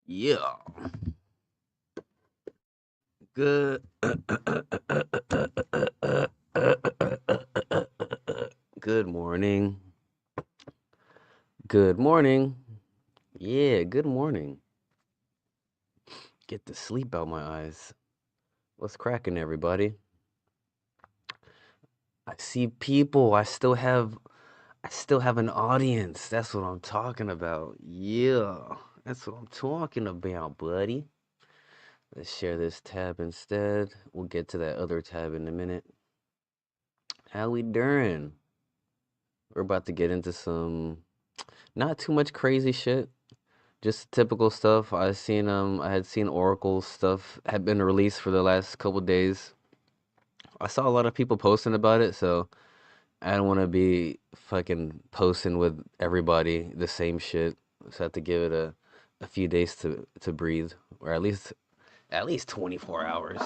Yeah. Good. Good morning. Good morning. Yeah, good morning. Get the sleep out my eyes. What's cracking, everybody? I see people. I still have an audience. That's what I'm talking about. Yeah. That's what I'm talking about, buddy. Let's share this tab instead. We'll get to that other tab in a minute. How we doing? We're about to get into some not too much crazy shit. Just typical stuff. I had seen Oracle stuff had been released for the last couple days. I saw a lot of people posting about it, so I don't want to be fucking posting with everybody the same shit. So I have to give it a few days to breathe, or at least 24 hours.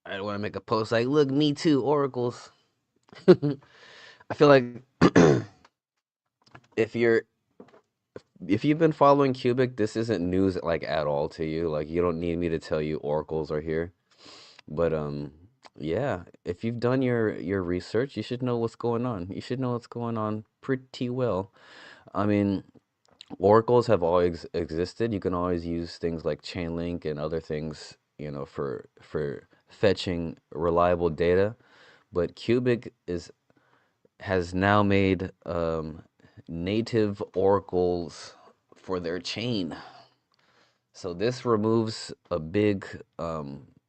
I don't want to make a post like, "Look, me too, Oracles." I feel like if you're if you've been following Qubic, this isn't news like at all to you. Like you don't need me to tell you Oracles are here. But yeah, if you've done your research, you should know what's going on. You should know what's going on pretty well. I mean, oracles have always existed. You can always use things like Chainlink and other things, for fetching reliable data. But Cubic is has now made native oracles for their chain. So this removes a big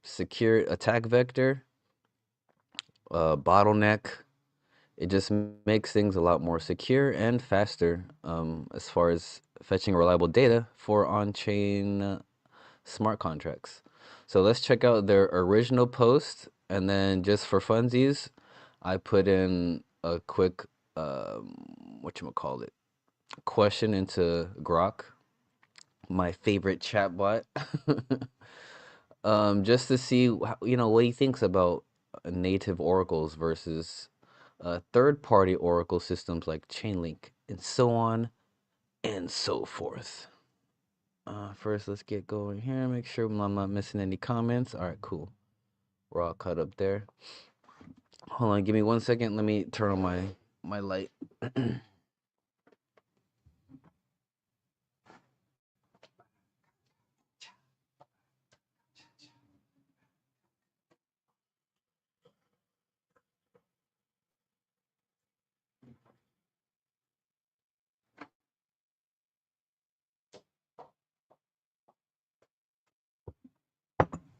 secure attack vector, bottleneck. It just makes things a lot more secure and faster as far as fetching reliable data for on-chain smart contracts. So let's check out their original post, and then just for funsies, I put in a quick whatchamacallit, question into Grok, my favorite chatbot, just to see what he thinks about native oracles versus third-party oracle systems like Chainlink and so on and so forth. First, let's get going here. Make sure I'm not missing any comments. All right, cool. We're all caught up there. Hold on, give me 1 second. Let me turn on my light.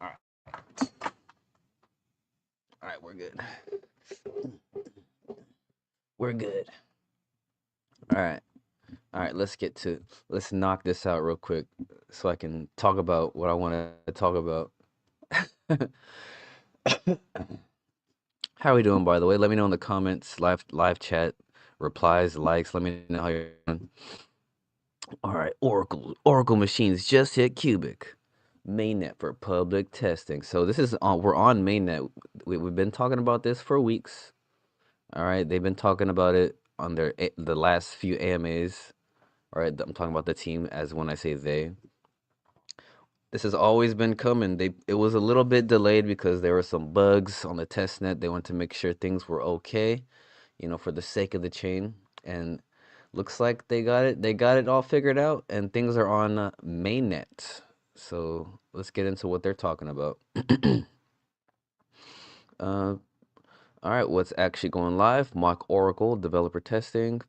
All right, all right, we're good. We're good. All right. All right, let's knock this out real quick so I can talk about what I want to talk about. How are we doing, by the way? Let me know in the comments, live chat, replies, likes. Let me know how you're doing. All right, Oracle machines just hit Qubic mainnet for public testing. So this is on we're on mainnet. We've been talking about this for weeks. All right, they've been talking about it on the last few AMAs. All right, I'm talking about the team as when I say they. This has always been coming. It was a little bit delayed because there were some bugs on the test net. They wanted to make sure things were okay, for the sake of the chain. And looks like they got it all figured out, and things are on mainnet. So let's get into what they're talking about. Uh, all right, what's actually going live? Mock Oracle developer testing,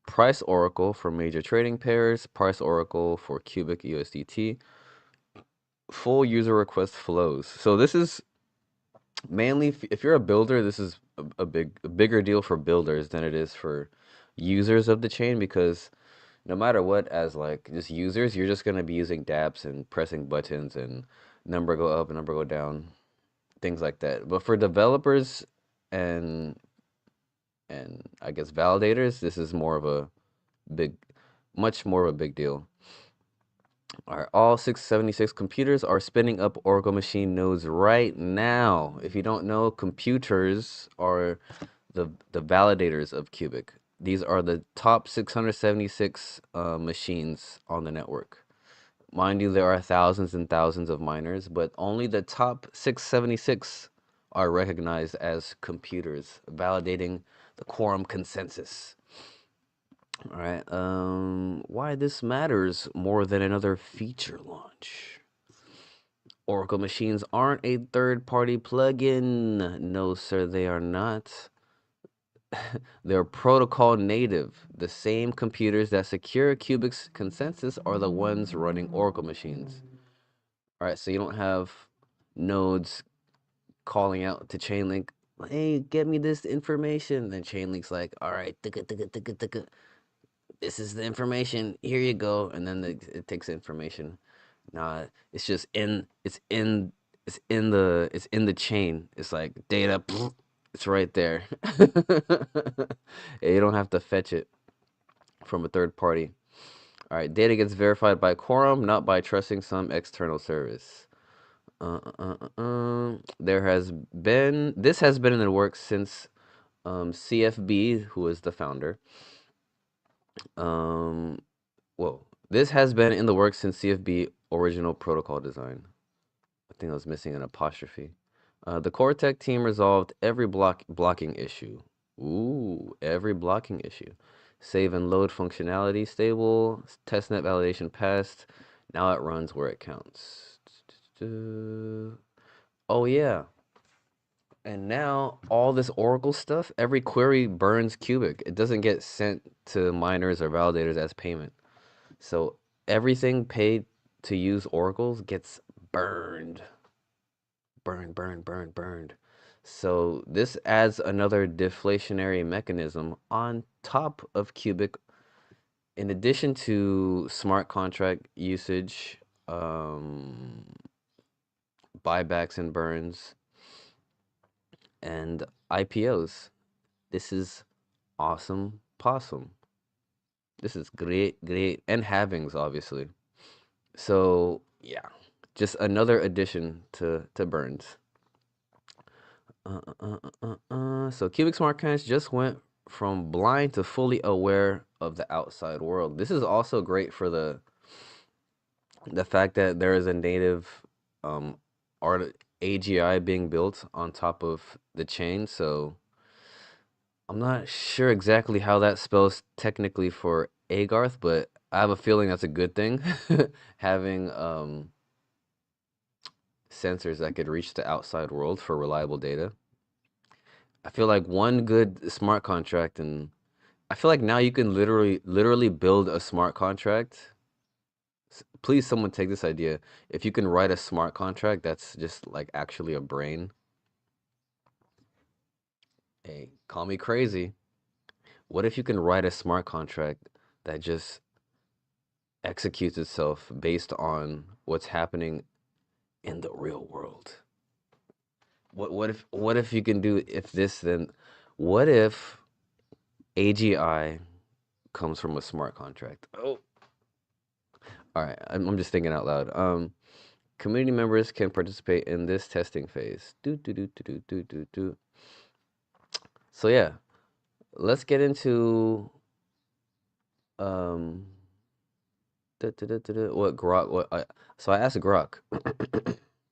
Price Oracle for major trading pairs, Price Oracle for Qubic USDT, full user request flows. So this is mainly if you're a builder, this is a bigger deal for builders than it is for users of the chain, because no matter what, as like just users, you're just gonna be using dApps and pressing buttons and number go up and number go down, things like that. But for developers and I guess validators, this is more of a big, much more of a big deal. All right, all 676 computers are spinning up Oracle machine nodes right now. If you don't know, computers are the validators of Qubic. These are the top 676 machines on the network. Mind you, there are thousands and thousands of miners, but only the top 676 are recognized as computers, validating the quorum consensus. All right, why this matters more than another feature launch. Oracle machines aren't a third-party plugin. No, sir, they are not. They're protocol native. The same computers that secure Qubic's consensus are the ones running Oracle machines. All right, so you don't have nodes calling out to Chainlink, hey, get me this information. Then Chainlink's like, all right, this is the information. Here you go. And then it takes the information. Nah, it's just it's in the chain. It's like data. It's right there. You don't have to fetch it from a third party. All right, data gets verified by quorum, not by trusting some external service. This has been in the works since CFB, who is the founder. Um, this has been in the works since CFB original protocol design. I think I was missing an apostrophe. The core tech team resolved every blocking issue. Ooh, every blocking issue. Save and load functionality stable. Testnet validation passed. Now it runs where it counts. Oh yeah. And now all this Oracle stuff, every query burns Qubic. It doesn't get sent to miners or validators as payment. So everything paid to use Oracles gets burned. Burned. So this adds another deflationary mechanism on top of Qubic, in addition to smart contract usage, buybacks and burns, and IPOs. This is awesome possum. This is great. And halvings, obviously. So, yeah, just another addition to burns. So Cubic Smart Contracts just went from blind to fully aware of the outside world. This is also great for the fact that there is a native art AGI being built on top of the chain. So I'm not sure exactly how that spells technically for Agarth, but I have a feeling that's a good thing. Having sensors that could reach the outside world for reliable data. I feel like one good smart contract, and I feel like now you can literally build a smart contract. Please, someone take this idea. If you can write a smart contract that's just like actually a brain, hey, call me crazy. What if you can write a smart contract that just executes itself based on what's happening in the real world? What if you can do if this then what if AGI comes from a smart contract? Oh, all right. I'm just thinking out loud. Community members can participate in this testing phase. Do do do do do do do do. So yeah, let's get into um what Grok so I asked Grok.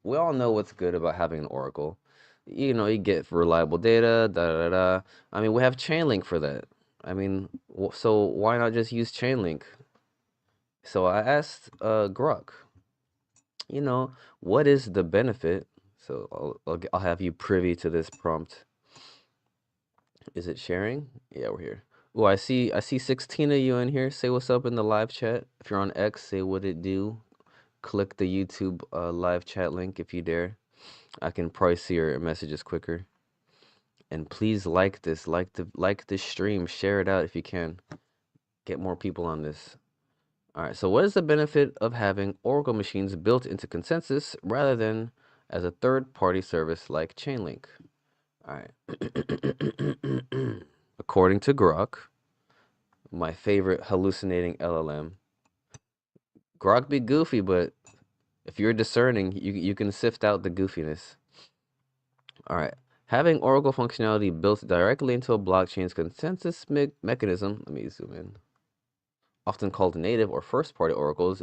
We all know what's good about having an Oracle. You know, you get reliable data, da da da. I mean, we have Chainlink for that. I mean, so why not just use Chainlink? So I asked Grok, you know, what is the benefit? So I'll have you privy to this prompt. Is it sharing? Yeah, we're here. Oh, I see 16 of you in here. Say what's up in the live chat. If you're on X, say what it do. Click the YouTube live chat link if you dare. I can probably see your messages quicker. And please like this stream. Share it out if you can. Get more people on this. All right. So what is the benefit of having Oracle machines built into Consensus rather than as a third-party service like Chainlink? All right. According to Grok, my favorite hallucinating LLM, Grok be goofy, but if you're discerning, you can sift out the goofiness. All right. Having Oracle functionality built directly into a blockchain's consensus mechanism, let me zoom in, often called native or first-party oracles,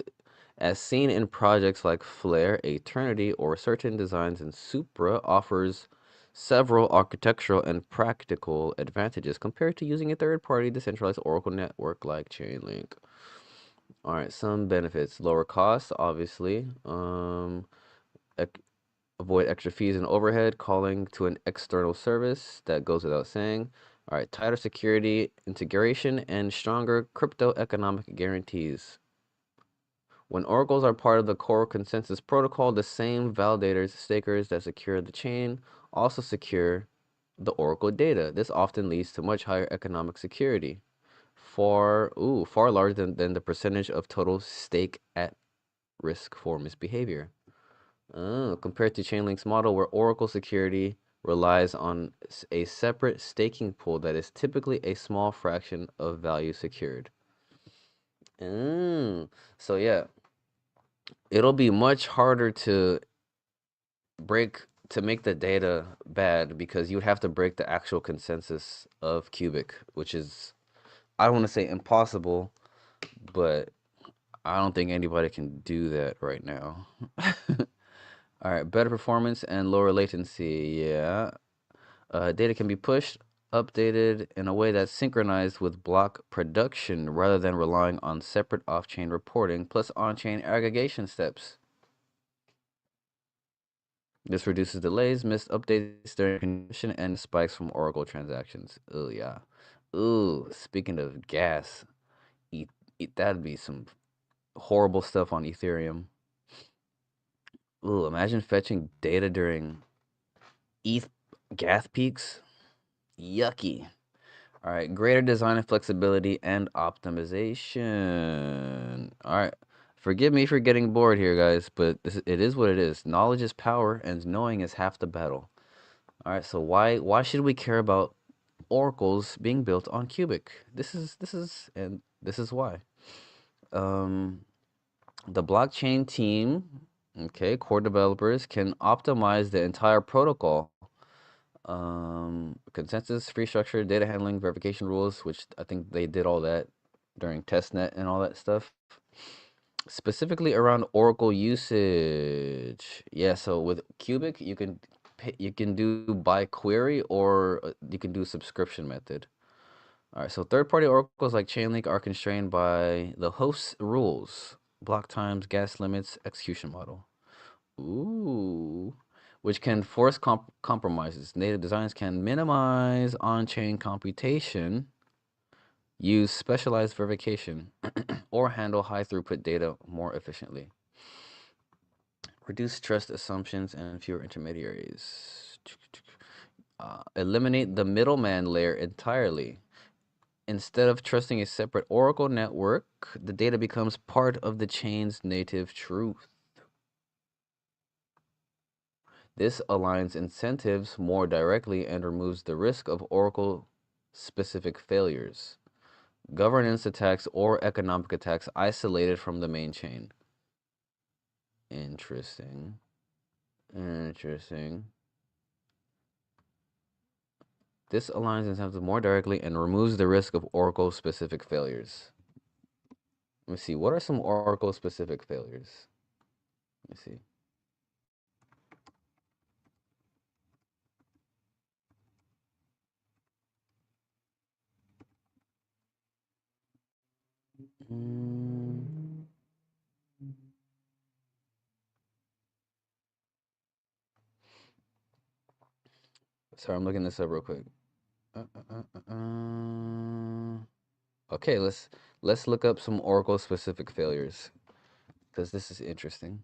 as seen in projects like Flare, Eternity, or certain designs in Supra, offers several architectural and practical advantages compared to using a third-party decentralized Oracle network like Chainlink. All right, some benefits: lower costs, obviously. Avoid extra fees and overhead, calling to an external service. That goes without saying. All right, tighter security, integration, and stronger crypto economic guarantees. When oracles are part of the core consensus protocol, the same validators, stakers that secure the chain also secure the oracle data. This often leads to much higher economic security, far larger than the percentage of total stake at risk for misbehavior. Oh, compared to Chainlink's model, where Oracle security relies on a separate staking pool that is typically a small fraction of value secured. Mm. So yeah, it'll be much harder to make the data bad because you would have to break the actual consensus of Qubic, which is, I don't want to say impossible, but I don't think anybody can do that right now. All right, better performance and lower latency. Yeah. Data can be pushed, updated in a way that's synchronized with block production rather than relying on separate off-chain reporting plus on-chain aggregation steps. This reduces delays, missed updates during congestion, and spikes from Oracle transactions. Oh yeah. Ooh, speaking of gas, e that'd be some horrible stuff on Ethereum. Ooh, imagine fetching data during ETH gas peaks. Yucky. All right, greater design and flexibility and optimization. All right, forgive me for getting bored here, guys, but it is what it is. Knowledge is power, and knowing is half the battle. All right, so why should we care about oracles being built on Qubic? This is why. Um, the blockchain team, okay, core developers can optimize the entire protocol, consensus, free structure, data handling, verification rules, which I think they did all that during testnet and all that stuff. Specifically around Oracle usage. Yeah, so with Qubic, you can do by query or you can do subscription method. All right, so third-party oracles like Chainlink are constrained by the host's rules, block times, gas limits, execution model. Ooh, which can force compromises. Native designs can minimize on-chain computation, use specialized verification, or handle high-throughput data more efficiently. Reduce trust assumptions and fewer intermediaries. Eliminate the middleman layer entirely. Instead of trusting a separate Oracle network, the data becomes part of the chain's native truth. This aligns incentives more directly and removes the risk of Oracle-specific failures, governance attacks, or economic attacks isolated from the main chain. Interesting. Interesting. This aligns incentives more directly and removes the risk of Oracle-specific failures. Let me see. What are some Oracle-specific failures? Let me see. Mm, sorry, I'm looking this up real quick. Uh, uh, uh, Okay, let's look up some Oracle-specific failures because this is interesting.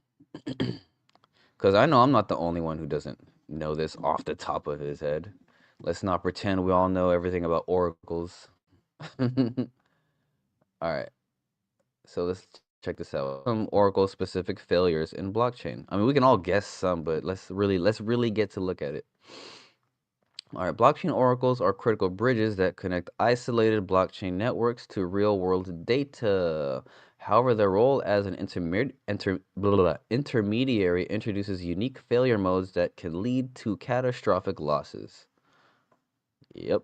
Because I know I'm not the only one who doesn't know this off the top of his head. Let's not pretend we all know everything about oracles. All right, so let's check this out. Some Oracle specific failures in blockchain. I mean, we can all guess some, but let's really get to look at it. All right, blockchain oracles are critical bridges that connect isolated blockchain networks to real-world data. However, their role as an intermediary introduces unique failure modes that can lead to catastrophic losses. Yep.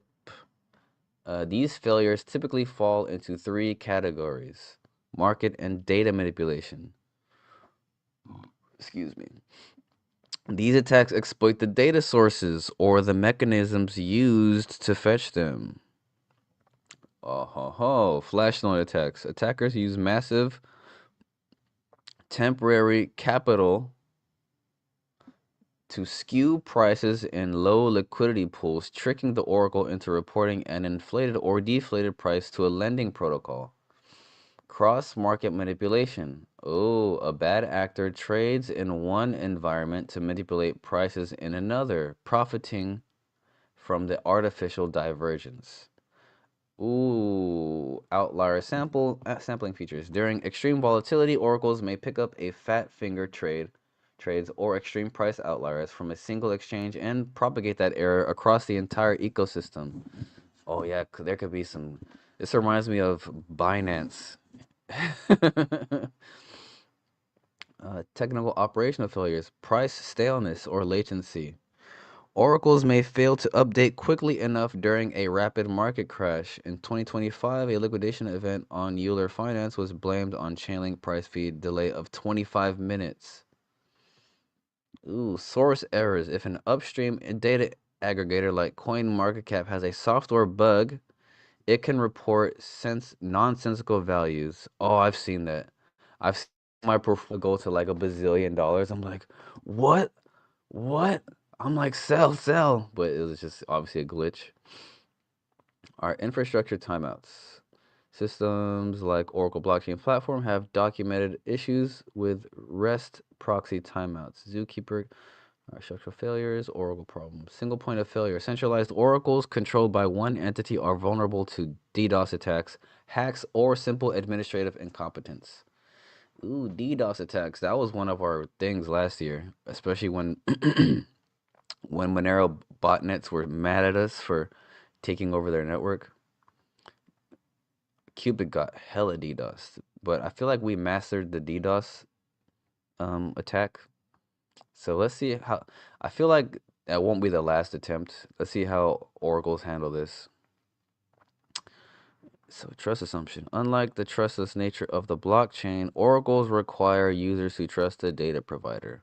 These failures typically fall into three categories: market and data manipulation. Excuse me. These attacks exploit the data sources or the mechanisms used to fetch them. Oh ho ho! Flash loan attacks. Attackers use massive temporary capital to skew prices in low liquidity pools, tricking the oracle into reporting an inflated or deflated price to a lending protocol. Cross market manipulation. Oh, a bad actor trades in one environment to manipulate prices in another, profiting from the artificial divergence. Ooh, outlier sampling features. During extreme volatility, oracles may pick up a fat finger trades or extreme price outliers from a single exchange and propagate that error across the entire ecosystem. Oh yeah, there could be some. This reminds me of Binance. Technical operational failures, price staleness or latency. Oracles may fail to update quickly enough during a rapid market crash. In 2025, a liquidation event on Euler Finance was blamed on Chainlink price feed delay of 25 minutes. Ooh, source errors. If an upstream data aggregator like CoinMarketCap has a software bug, it can report nonsensical values. Oh, I've seen that. I've seen my portfolio go to like $1 bazillion. I'm like, what? What? I'm like, sell, sell. But it was just obviously a glitch. Our infrastructure timeouts. Systems like Oracle Blockchain Platform have documented issues with REST proxy timeouts. Zookeeper, structural failures, Oracle problems. Single point of failure. Centralized oracles controlled by one entity are vulnerable to DDoS attacks, hacks, or simple administrative incompetence. Ooh, DDoS attacks. That was one of our things last year, especially when when Monero botnets were mad at us for taking over their network. Qubic got hella DDoS, but I feel like we mastered the DDoS attack. So let's see how. I feel like that won't be the last attempt. Let's see how oracles handle this. So trust assumption. Unlike the trustless nature of the blockchain, oracles require users to trust the data provider.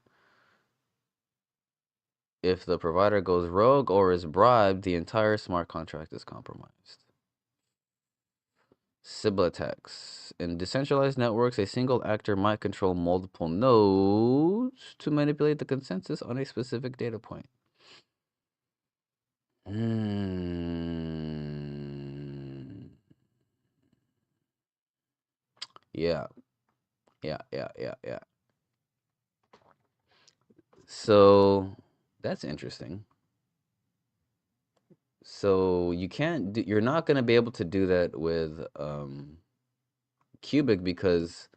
If the provider goes rogue or is bribed, the entire smart contract is compromised. Sybil attacks. In decentralized networks, a single actor might control multiple nodes to manipulate the consensus on a specific data point. Hmm. Yeah, yeah. So that's interesting. So you're not going to be able to do that with Qubic because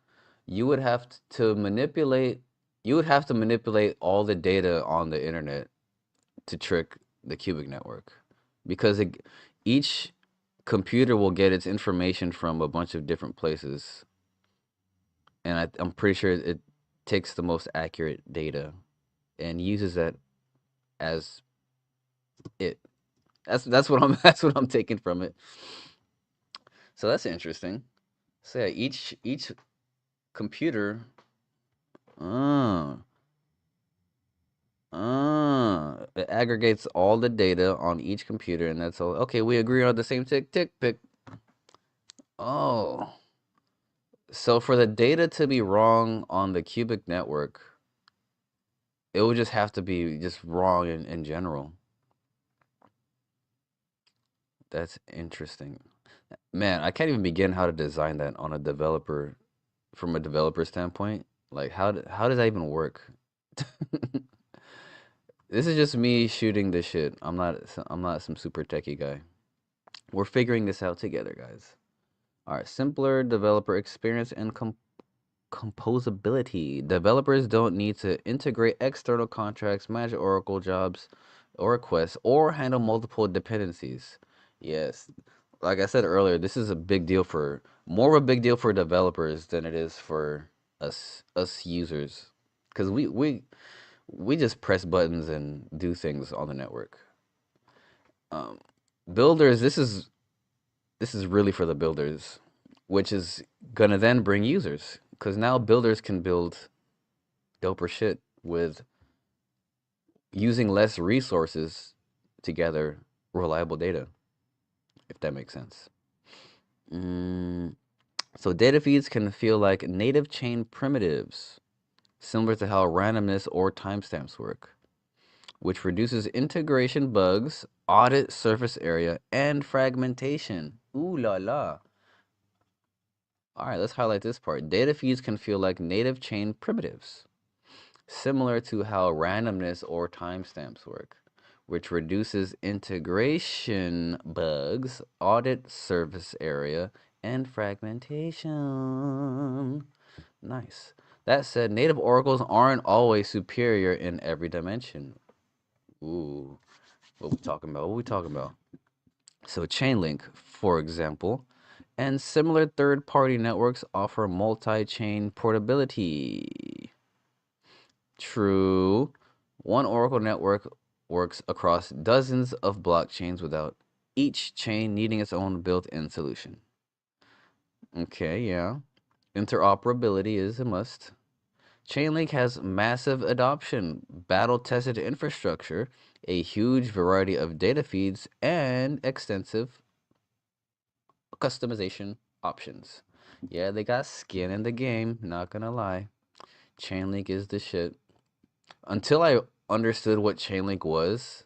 you would have to manipulate you would have to manipulate all the data on the internet to trick the Qubic network because each computer will get its information from a bunch of different places, and I'm pretty sure it takes the most accurate data and uses that as it That's what I'm that's what I'm taking from it. So that's interesting. So yeah, each computer, uh, it aggregates all the data on each computer, and that's all. Okay, we agree on the same tick pick. Oh, so for the data to be wrong on the cubic network, it would just have to be just wrong in general. That's interesting. Man, I can't even begin how to design that on a developer from a developer standpoint. Like how does that even work? This is just me shooting the shit. I'm not some super techie guy. We're figuring this out together, guys. All right, simpler developer experience and composability. Developers don't need to integrate external contracts, manage Oracle jobs or requests, or handle multiple dependencies. Yes, like I said earlier, this is a big deal for more of a big deal for developers than it is for us users, because we just press buttons and do things on the network. Um, builders, this is really for the builders, which is gonna then bring users, because now builders can build doper shit with using less resources to gather reliable data, if that makes sense. Mm, so data feeds can feel like native chain primitives, similar to how randomness or timestamps work, which reduces integration bugs, audit surface area, and fragmentation. Ooh la la. All right, let's highlight this part. Data feeds can feel like native chain primitives, similar to how randomness or timestamps work, which reduces integration bugs, audit surface area, and fragmentation. Nice. That said, native oracles aren't always superior in every dimension. Ooh, what we talking about? What we talking about? So Chainlink, for example, and similar third-party networks offer multi-chain portability. True. One Oracle network works across dozens of blockchains without each chain needing its own built-in solution. Okay, yeah. Interoperability is a must. Chainlink has massive adoption, battle-tested infrastructure, a huge variety of data feeds, and extensive customization options. Yeah, they got skin in the game, not gonna lie. Chainlink is the shit. Until I understood what Chainlink was,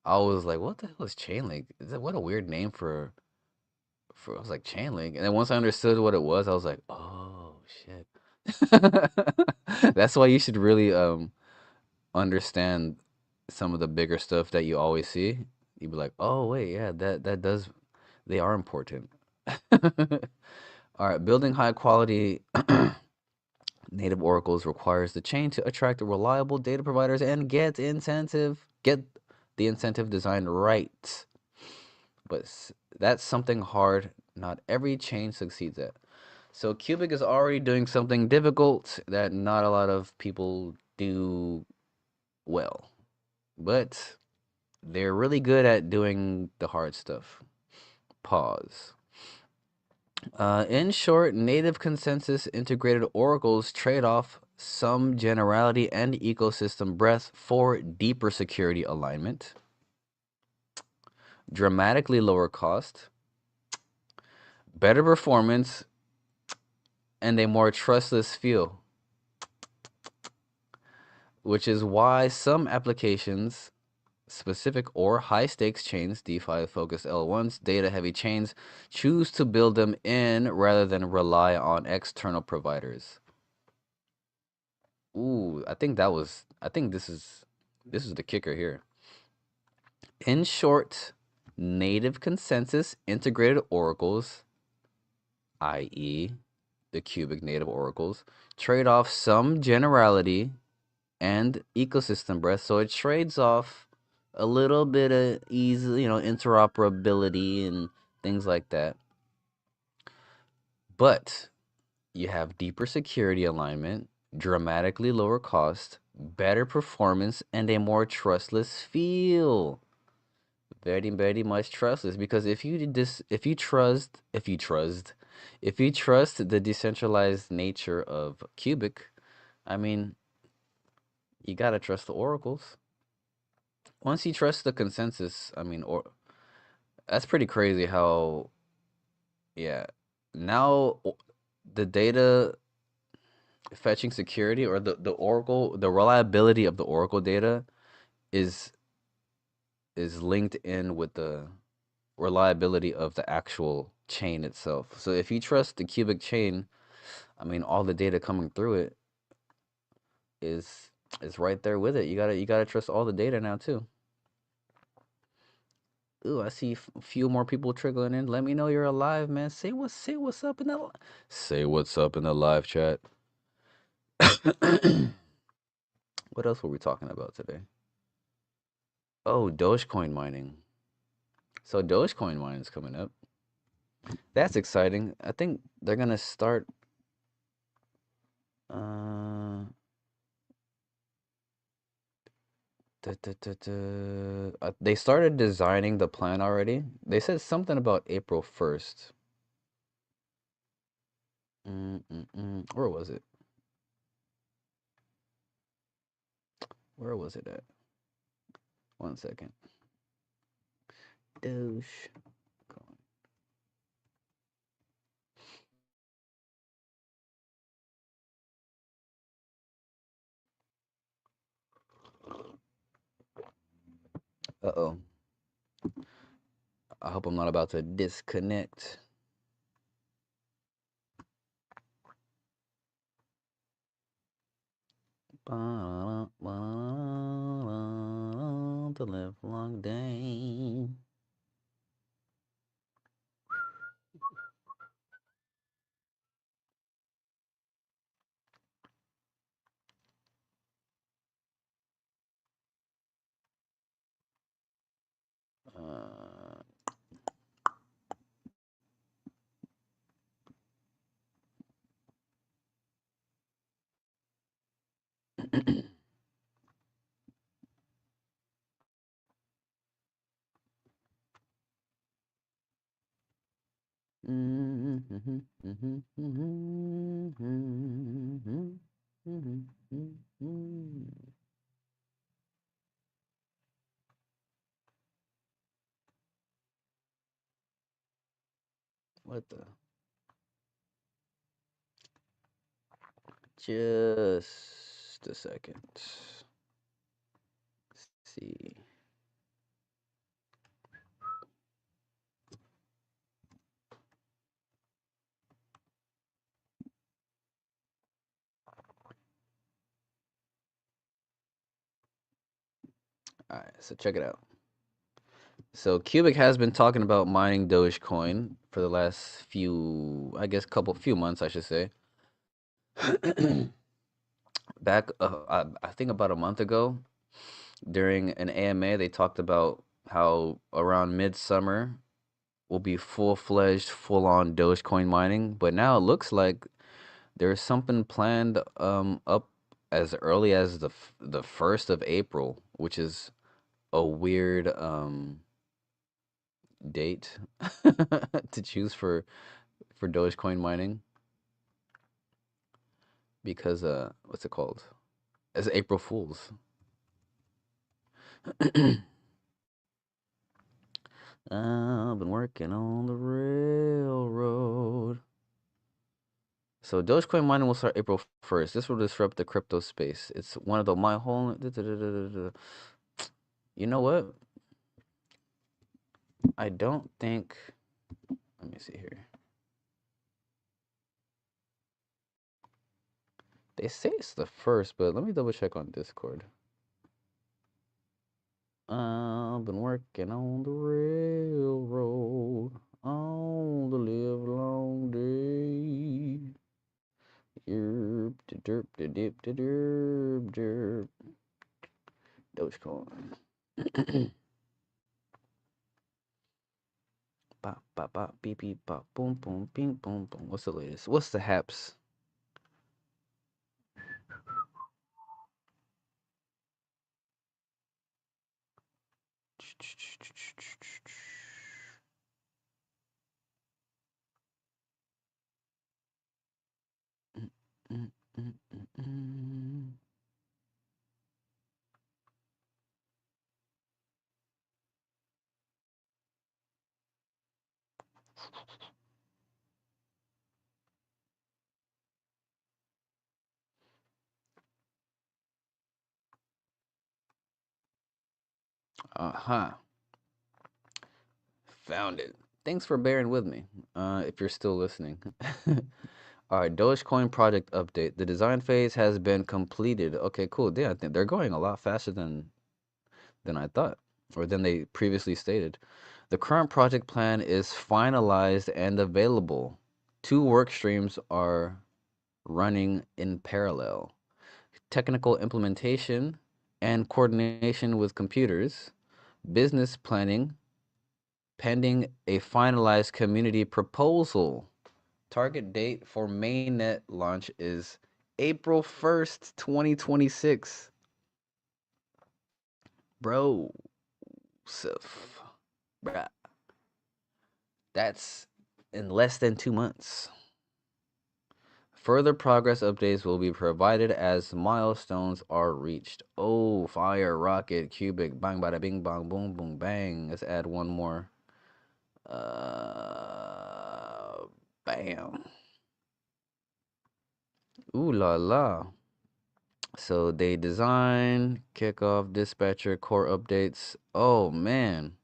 I was like, what the hell is Chainlink? What a weird name for I was like Chainlink. And then once I understood what it was, I was like, oh shit. That's why you should really understand some of the bigger stuff that you always see. You'd be like, oh wait, yeah, that does they are important. All right, building high quality native oracles requires the chain to attract reliable data providers and get the incentive design right. But that's something hard not every chain succeeds at. So Qubic is already doing something difficult that not a lot of people do well. But they're really good at doing the hard stuff. Pause. In short, native consensus integrated oracles trade off some generality and ecosystem breadth for deeper security alignment, dramatically lower cost, better performance, and a more trustless feel, which is why some applications, specific or high stakes chains, DeFi focused L1s, data heavy chains, choose to build them in rather than rely on external providers. Ooh, I think this is the kicker here. In short, native consensus integrated oracles, i.e., the Qubic native oracles, trade off some generality and ecosystem breadth. So it trades off a little bit of ease, interoperability and things like that. But you have deeper security alignment, dramatically lower cost, better performance, and a more trustless feel. Very, very much trustless because if you trust the decentralized nature of Qubic, I mean, you gotta trust the oracles. Once you trust the consensus, I mean, or that's pretty crazy how, yeah, now the data fetching security or the oracle, the reliability of the oracle data is is linked in with the reliability of the actual chain itself. So if you trust the cubic chain, I mean, all the data coming through it is is right there with it. You gotta trust all the data now too. Ooh, I see a few more people trickling in. Let me know you're alive, man. Say what's up in the say what's up in the live chat. What else were we talking about today? Oh, Dogecoin mining. So Dogecoin mining is coming up. That's exciting. I think they're gonna start. Uh, they started designing the plan already. They said something about April 1st. Where was it? Where was it at? One second. Doge. Uh-oh. I hope I'm not about to disconnect. The live long day. Uh, what the? Just a second. Let's see. All right, so check it out. So Cubic has been talking about mining Dogecoin for the last few, I guess, few months, I should say. Back, I think about a month ago, during an AMA, they talked about how around midsummer will be full-fledged, full-on Dogecoin mining. But now it looks like there's something planned up as early as the 1st of April, which is a weird date to choose for Dogecoin mining because what's it called? It's April Fools. I've been working on the railroad. So Dogecoin mining will start April 1st. This will disrupt the crypto space. It's one of the my whole. You know what? I don't think. Let me see here. They say it's the first, but let me double check on Discord. I've been working on the railroad on the live long day. Yerp, derp, derp, derp, derp. Dogecoin. Bop, bop, bop, beep, beep, bop, boom, boom, bing, boom, boom. What's the latest? What's the haps? Uh-huh. Found it. Thanks for bearing with me. If you're still listening. All right, Dogecoin project update. The design phase has been completed. Okay, cool. Yeah, I think they're going a lot faster than I thought, or than they previously stated. The current project plan is finalized and available. Two work streams are running in parallel: technical implementation and coordination with computers, business planning, pending a finalized community proposal. Target date for mainnet launch is April 1st, 2026. Bro, Sif, bruh, that's in less than 2 months. Further progress updates will be provided as milestones are reached. Oh, fire, rocket, Qubic, bang, bada, bing, bang, boom, boom, bang. Let's add one more. Bam. Ooh la la. So they design, kickoff, dispatcher, core updates. Oh man,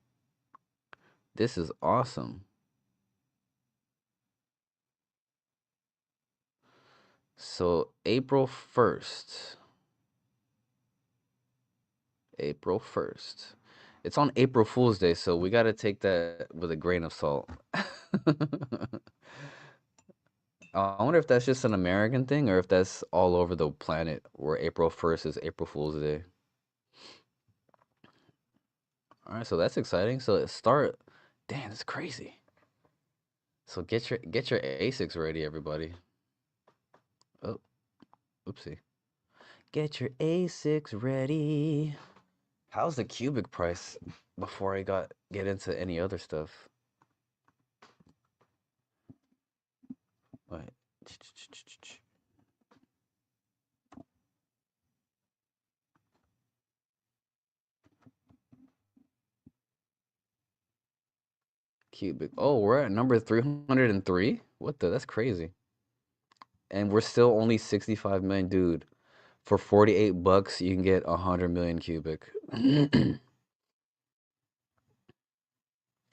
this is awesome. So April 1st. April 1st. It's on April Fool's Day, so we got to take that with a grain of salt. I wonder if that's just an American thing or if that's all over the planet where April 1st is April Fool's Day. All right, so that's exciting. So it start, damn, that's crazy. So get your ASICs ready, everybody. Oh, oopsie. Get your ASICs ready. How's the Qubic price before I get into any other stuff? Wait. Qubic. Oh, we're at number 303? What the? That's crazy. And we're still only 65 million, dude. For 48 bucks, you can get 100 million Qubic.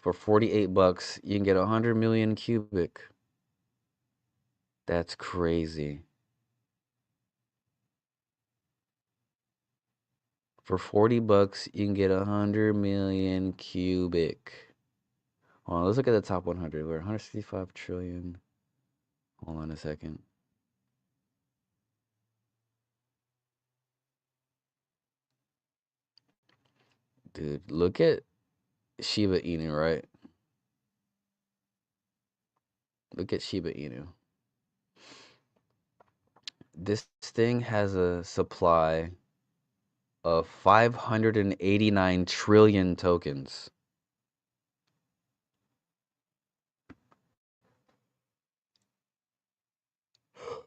For 48 bucks, you can get 100 million Qubic. That's crazy. For 40 bucks, you can get 100 million Qubic. Hold on, let's look at the top 100. We're 165 trillion. Hold on a second. Dude, look at Shiba Inu, right? Look at Shiba Inu. This thing has a supply of 589 trillion tokens.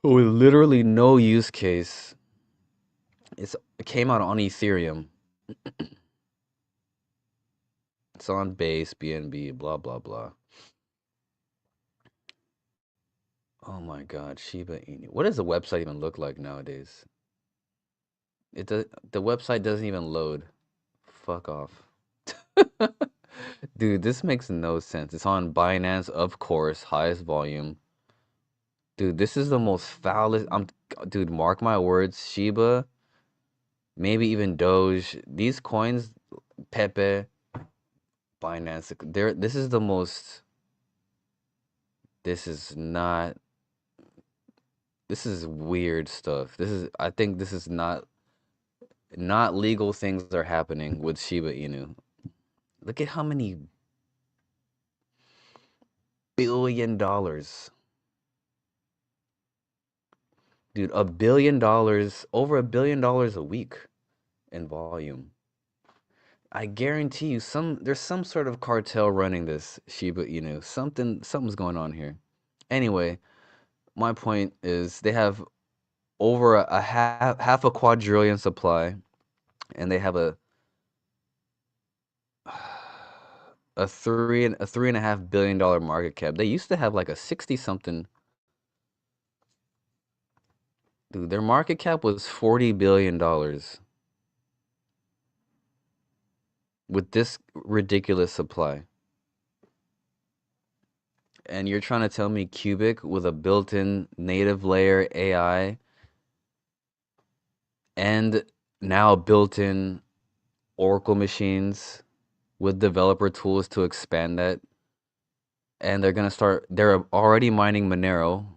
With literally no use case. It came out on Ethereum. It's on Base, BNB, blah, blah, blah. Oh my God, Shiba Inu. What does the website even look like nowadays? The website doesn't even load. Fuck off. Dude, this makes no sense. It's on Binance, of course, highest volume. Dude, this is the most foulest. Dude, mark my words, Shiba, maybe even Doge. These coins, Pepe, Binance, this is the most. This is not. This is weird stuff. I think this is not legal things are happening with Shiba Inu. Look at how many $1 billion. Dude, $1 billion, over $1 billion a week in volume. I guarantee you there's some sort of cartel running this Shiba Inu. Something's going on here. Anyway, my point is they have over a half a quadrillion supply, and they have a $3.5 billion market cap. They used to have like a 60 something. Dude, their market cap was $40 billion with this ridiculous supply. And you're trying to tell me Qubic with a built-in native layer AI and now built-in Oracle machines with developer tools to expand that. And they're already mining Monero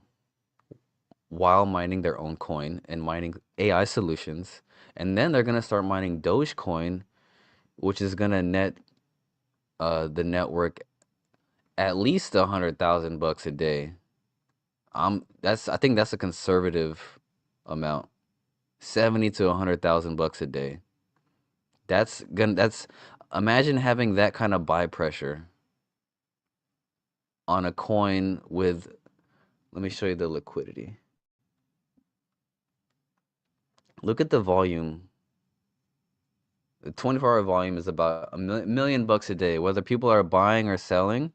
while mining their own coin and mining AI solutions. And then they're going to start mining Dogecoin, which is going to net the network at least $100,000 a day. I think that's a conservative amount. 70 to $100,000 a day. That's imagine having that kind of buy pressure on a coin with, let me show you the liquidity. Look at the volume. The 24-hour volume is about a million bucks a day. Whether people are buying or selling,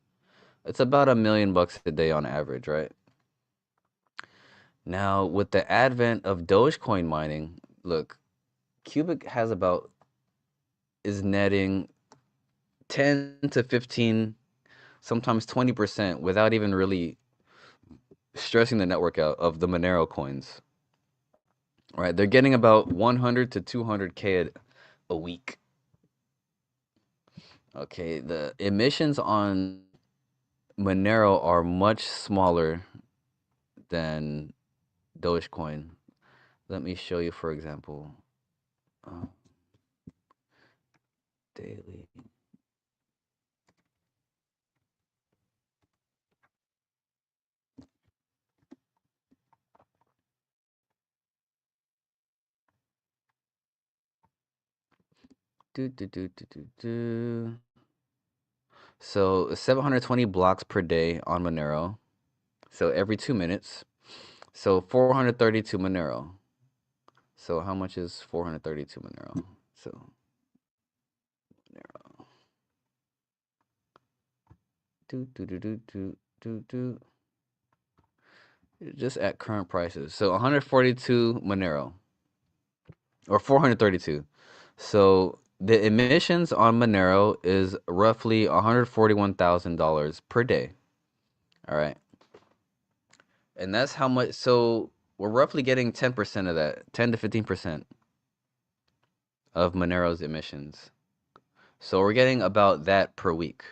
it's about $1 million a day on average, right? Now, with the advent of Dogecoin mining, look, Qubic is netting 10 to 15, sometimes 20% without even really stressing the network out of the Monero coins. Right? They're getting about 100 to 200K a week. Okay, the emissions on Monero are much smaller than Dogecoin. Let me show you, for example, uh, daily. Do, do, do, do, do, do. So 720 blocks per day on Monero. So every 2 minutes. So 432 Monero. So how much is 432 Monero? So Monero. Do, do, do, do, do, do, do. Just at current prices. So 142 Monero or 432. So the emissions on Monero is roughly $141,000 per day. All right. And that's how much. So we're roughly getting 10% of that, 10 to 15% of Monero's emissions. So we're getting about that per week.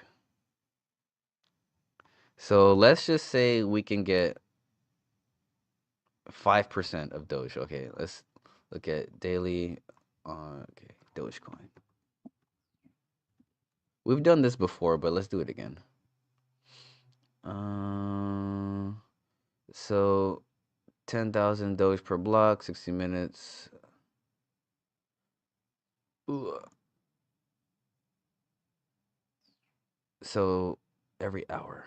So let's just say we can get 5% of Doge. Okay, let's look at daily. Okay, Dogecoin. We've done this before, but let's do it again. So 10,000 Doge per block, 60 minutes. Ooh. So every hour.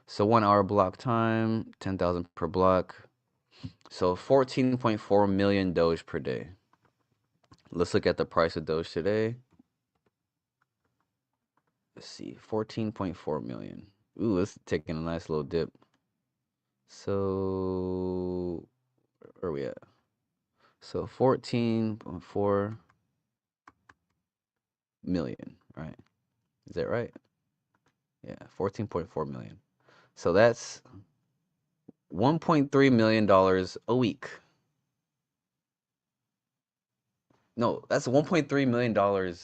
So 1 hour block time, 10,000 per block. So 14.4 million Doge per day. Let's look at the price of Doge today. Let's see, 14.4 million. Ooh, it's taking a nice little dip. So where are we at? So 14.4 million, right? Is that right? Yeah, 14.4 million. So that's $1.3 million a week. No, that's $1.3 million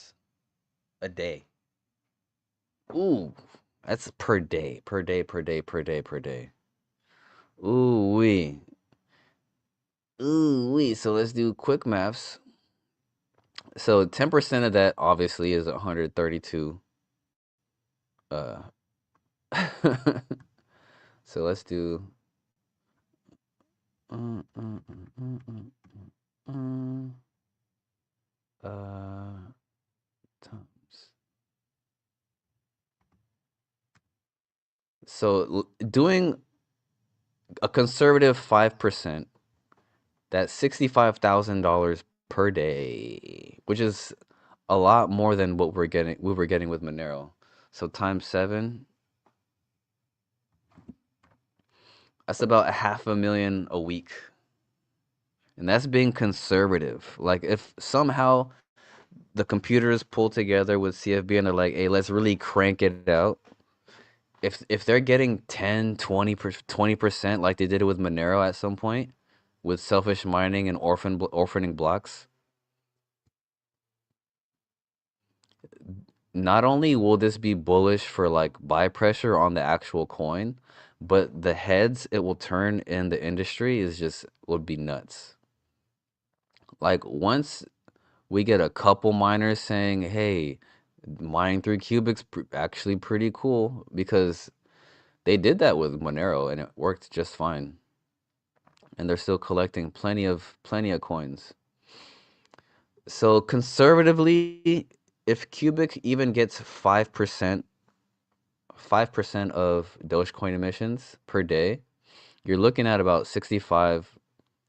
a day. Ooh, that's per day, per day, per day, per day, per day. Ooh wee. Ooh wee. So let's do quick maths. So 10% of that obviously is 132. Uh, so let's do uh, uh, uh, times. So doing a conservative 5%, that's $65,000 per day, which is a lot more than what we were getting with Monero. So times seven, that's about a half a million a week. And that's being conservative. Like if somehow the computers pull together with CFB and they're like, hey, let's really crank it out. If they're getting 10, 20% like they did it with Monero at some point, with selfish mining and orphaning blocks, not only will this be bullish for like buy pressure on the actual coin, but the heads it will turn in the industry is just would be nuts. Like once we get a couple miners saying, "Hey, mining through Qubic's actually pretty cool," because they did that with Monero and it worked just fine, and they're still collecting plenty of coins. So conservatively, if Qubic even gets 5% of Dogecoin emissions per day, you're looking at about 65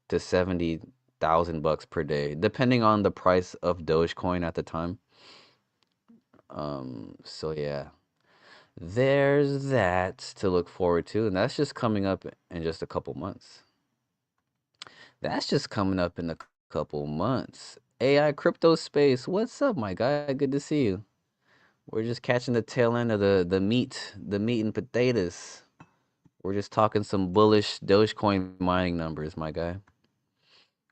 to 70,000 bucks per day, depending on the price of Dogecoin at the time. So yeah, there's that to look forward to, and that's just coming up in just a couple months. That's just coming up in a couple months. AI crypto space, what's up, my guy? Good to see you. We're just catching the tail end of the meat and potatoes. We're just talking some bullish Dogecoin mining numbers, my guy.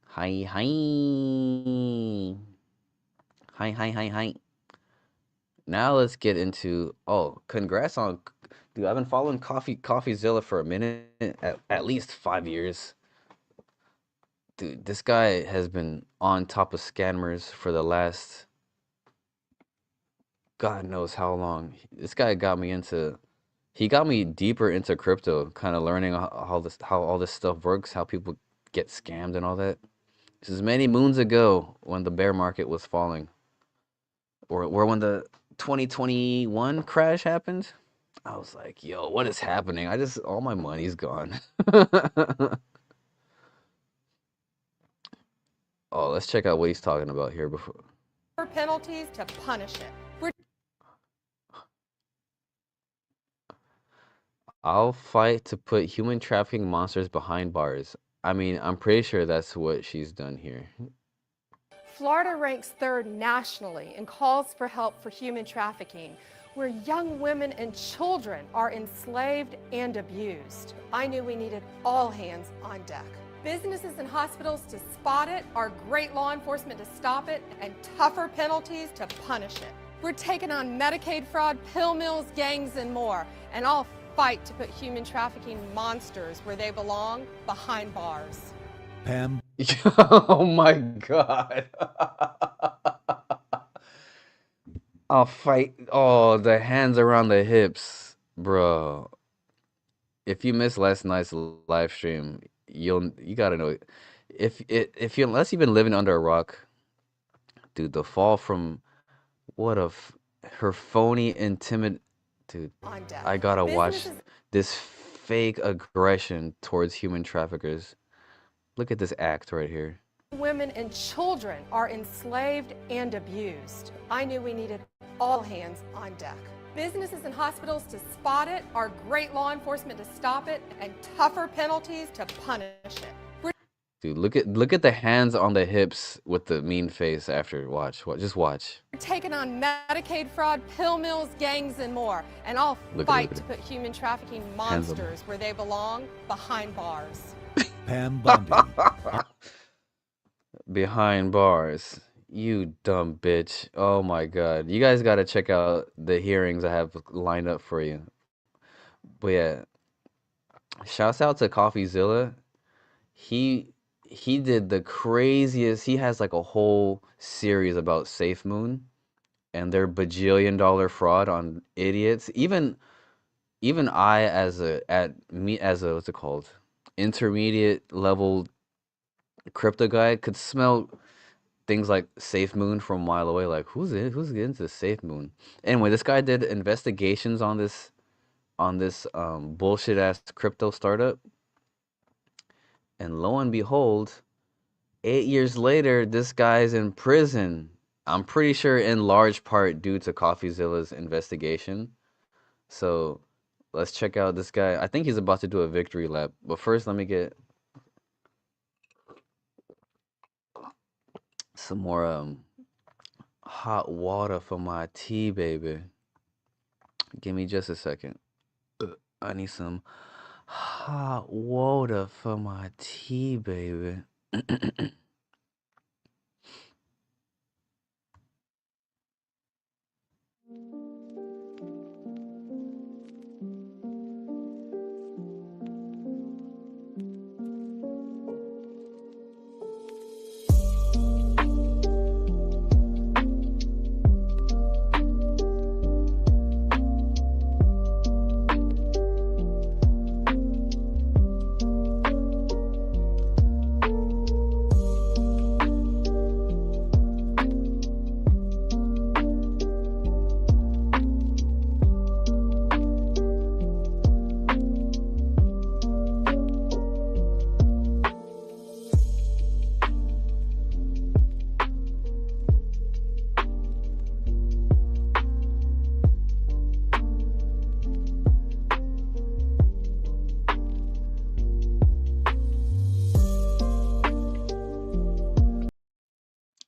Hi, hi. Hi, hi, hi, hi. Now let's get into congrats on dude, I've been following CoffeeZilla for a minute, at least 5 years. Dude, this guy has been on top of scammers for the last God knows how long. This guy he got me deeper into crypto, kind of learning how all this stuff works, how people get scammed and all that. This is many moons ago when the bear market was falling, or when the 2021 crash happened. I was like, yo, what is happening? All my money's gone. Oh, let's check out what he's talking about here before. For penalties to punish it. I'll fight to put human trafficking monsters behind bars. I mean, I'm pretty sure that's what she's done here. Florida ranks third nationally in calls for help for human trafficking, where young women and children are enslaved and abused. I knew we needed all hands on deck. Businesses and hospitals to spot it, our great law enforcement to stop it, and tougher penalties to punish it. We're taking on Medicaid fraud, pill mills, gangs, and more, and I'll fight to put human trafficking monsters where they belong, behind bars. Pam. Oh my God. I'll fight. Oh, the hands around the hips, bro. If you missed last night's live stream, you gotta know. If you unless you've been living under a rock, dude, the fall from what her phony dude. I gotta watch this fake aggression towards human traffickers. Look at this act right here. Women and children are enslaved and abused. I knew we needed all hands on deck. Businesses and hospitals to spot it, our great law enforcement to stop it, and tougher penalties to punish it. Dude, look at the hands on the hips with the mean face after. Watch. Just watch. We're taking on Medicaid fraud, pill mills, gangs, and more, and I'll fight to put human trafficking monsters where they belong, behind bars. Pam Bondi. Behind bars. You dumb bitch. Oh my God. You guys got to check out the hearings I have lined up for you. But yeah, shouts out to CoffeeZilla. He did the craziest. He has like a whole series about SafeMoon and their bajillion-dollar fraud on idiots. Even I as a what's it called? Intermediate level crypto guy could smell things like SafeMoon from a mile away. Like who's getting to SafeMoon? Anyway, this guy did investigations on this bullshit ass crypto startup, and lo and behold, 8 years later, this guy's in prison I'm pretty sure in large part due to CoffeeZilla's investigation. So let's check out this guy. I think he's about to do a victory lap. But first, let me get some more hot water for my tea, baby. Give me just a second. I need some hot water for my tea, baby.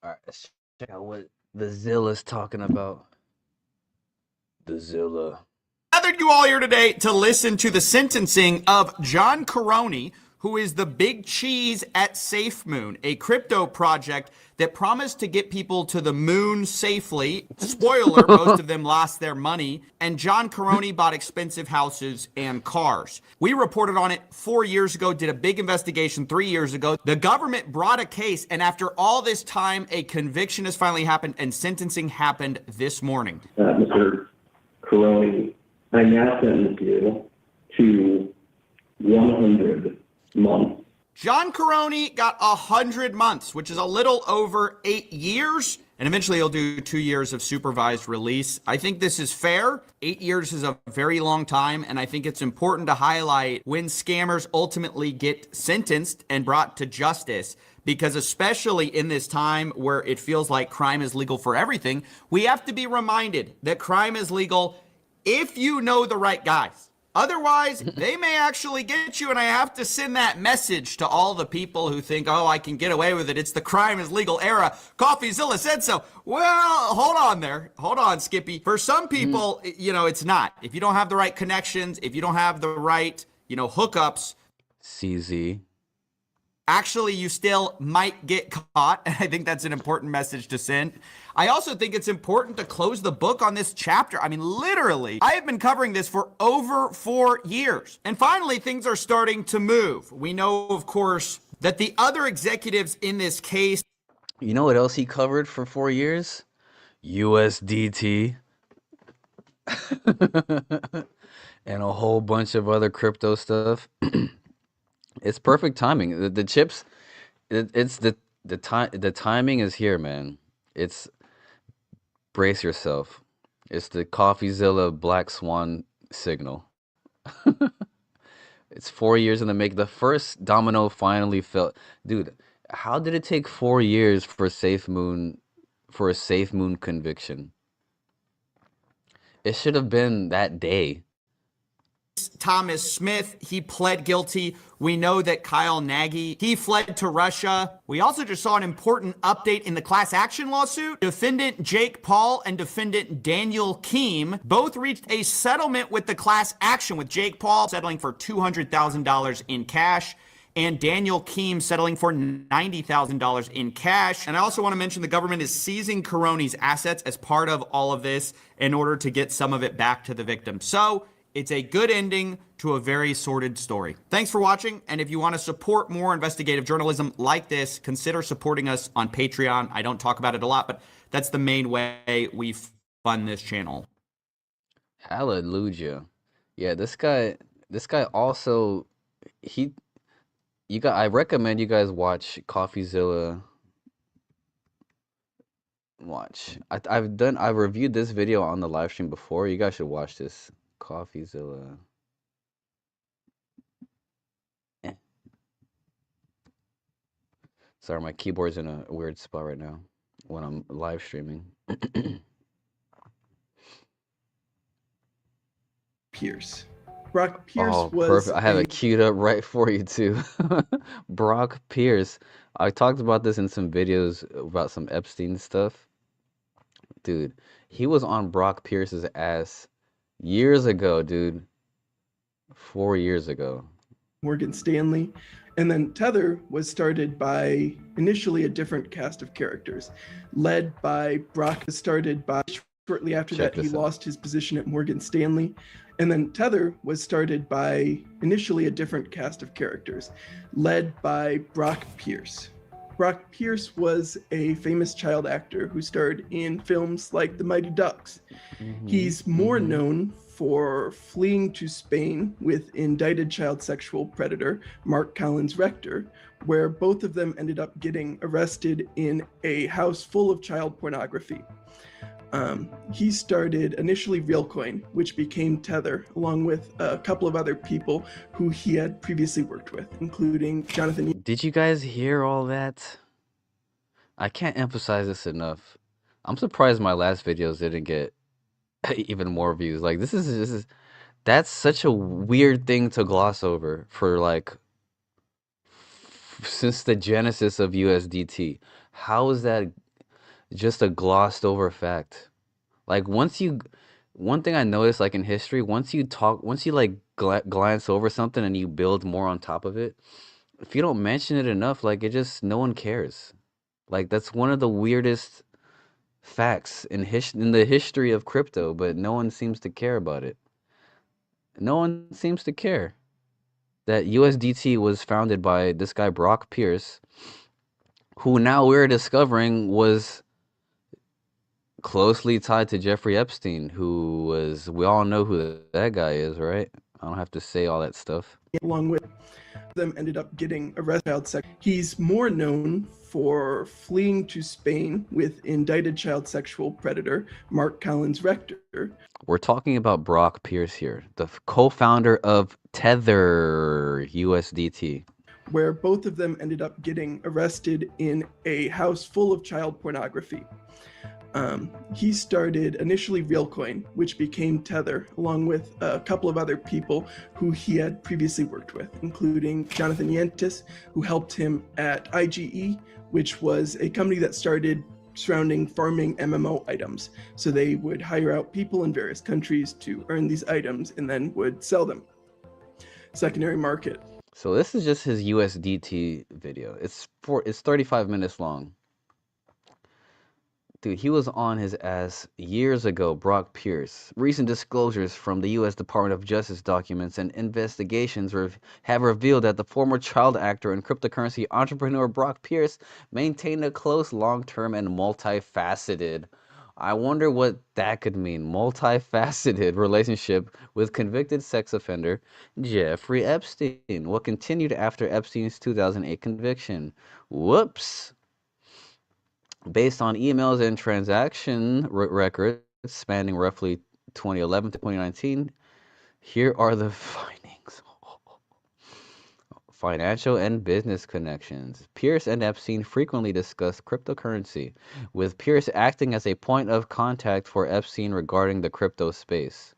All right, let's check out what the Zilla's talking about. The Zilla. Gathered you all here today to listen to the sentencing of John Caroni, who is the big cheese at SafeMoon, a crypto project that promised to get people to the moon safely. Spoiler, most of them lost their money, and John Caroni bought expensive houses and cars. We reported on it 4 years ago, did a big investigation 3 years ago. The government brought a case, and after all this time, a conviction has finally happened, and sentencing happened this morning. Mr. Caroni, I now sentence you to 100 months. John Caroni got 100 months, which is a little over 8 years, and eventually he'll do 2 years of supervised release. I think this is fair. 8 years is a very long time, and I think it's important to highlight when scammers ultimately get sentenced and brought to justice, because especially in this time where it feels like crime is legal for everything, we have to be reminded that crime is legal if you know the right guys. Otherwise, they may actually get you, and I have to send that message to all the people who think, oh, I can get away with it. It's the crime is legal era. CoffeeZilla said so. Well, hold on there. Hold on, Skippy. For some people, it's not. If you don't have the right connections, if you don't have the right, hookups, CZ. actually, you still might get caught. And I think that's an important message to send. I also think it's important to close the book on this chapter. I mean, literally, I have been covering this for over 4 years. And finally, things are starting to move. We know, of course, that the other executives in this case. You know what else he covered for 4 years? USDT. And a whole bunch of other crypto stuff. It's perfect timing. The chips, it's the timing is here, man. It's brace yourself. It's the CoffeeZilla Black Swan signal. It's 4 years in the make. The first domino finally fell. Dude, how did it take 4 years for a SafeMoon conviction? It should have been that day. Thomas Smith, he pled guilty. We know that Kyle Nagy, he fled to Russia. We also just saw an important update in the class action lawsuit. Defendant Jake Paul and defendant Daniel Keem both reached a settlement with the class action, with Jake Paul settling for $200,000 in cash and Daniel Keem settling for $90,000 in cash. And I also want to mention the government is seizing Caroni's assets as part of all of this in order to get some of it back to the victim. So it's a good ending to a very sordid story. Thanks for watching, and if you want to support more investigative journalism like this, consider supporting us on Patreon. I don't talk about it a lot, but that's the main way we fund this channel. Hallelujah. Yeah, this guy also, I recommend you guys watch CoffeeZilla. I've reviewed this video on the live stream before. You guys should watch this. CoffeeZilla. Sorry, my keyboard's in a weird spot right now. when I'm live streaming. Pierce. Brock Pierce Oh, was perfect. I have a it queued up right for you too. Brock Pierce. I talked about this in some videos about some Epstein stuff. Dude, he was on Brock Pierce's ass years ago, dude. 4 years ago. Morgan Stanley. And then Tether was started by initially a different cast of characters, led by Brock. Started by shortly after Check that he this out. lost his position at Morgan Stanley. And then Tether was started by initially a different cast of characters, led by Brock Pierce. Brock Pierce was a famous child actor who starred in films like The Mighty Ducks. He's more known for fleeing to Spain with indicted child sexual predator Mark Collins Rector, where both of them ended up getting arrested in a house full of child pornography. He started initially Realcoin, which became Tether, along with a couple of other people who he had previously worked with, including Jonathan. Did you guys hear all that? I can't emphasize this enough. I'm surprised my last videos didn't get even more views. Like this is that's such a weird thing to gloss over for like since the genesis of USDT. How is that just a glossed over fact? Like one thing I noticed like in history, once you like glance over something and you build more on top of it, if you don't mention it enough, like it just no one cares. Like that's one of the weirdest facts in the history of crypto, but no one seems to care about it. No one seems to care that USDT was founded by this guy Brock Pierce, who now we're discovering was closely tied to Jeffrey Epstein, who was we all know who that guy is, right? I don't have to say all that stuff. Along with them ended up getting arrested. He's more known for fleeing to Spain with indicted child sexual predator Mark Collins Rector. We're talking about Brock Pierce here, the co-founder of Tether USDT. Where both of them ended up getting arrested in a house full of child pornography. He started initially Realcoin, which became Tether, along with a couple of other people who he had previously worked with, including Jonathan Yentis, who helped him at IGE, which was a company that started surrounding farming MMO items. So they would hire out people in various countries to earn these items and then would sell them. Secondary market. So this is just his USDT video. It's 35 minutes long. Dude, he was on his ass years ago, Brock Pierce. Recent disclosures from the U.S. Department of Justice documents and investigations have revealed that the former child actor and cryptocurrency entrepreneur Brock Pierce maintained a close, long-term, and multifaceted, I wonder what that could mean, multifaceted relationship with convicted sex offender Jeffrey Epstein. What continued after Epstein's 2008 conviction. Whoops. Based on emails and transaction records spanning roughly 2011 to 2019, here are the findings. Financial and business connections. Pierce and Epstein frequently discussed cryptocurrency, with Pierce acting as a point of contact for Epstein regarding the crypto space.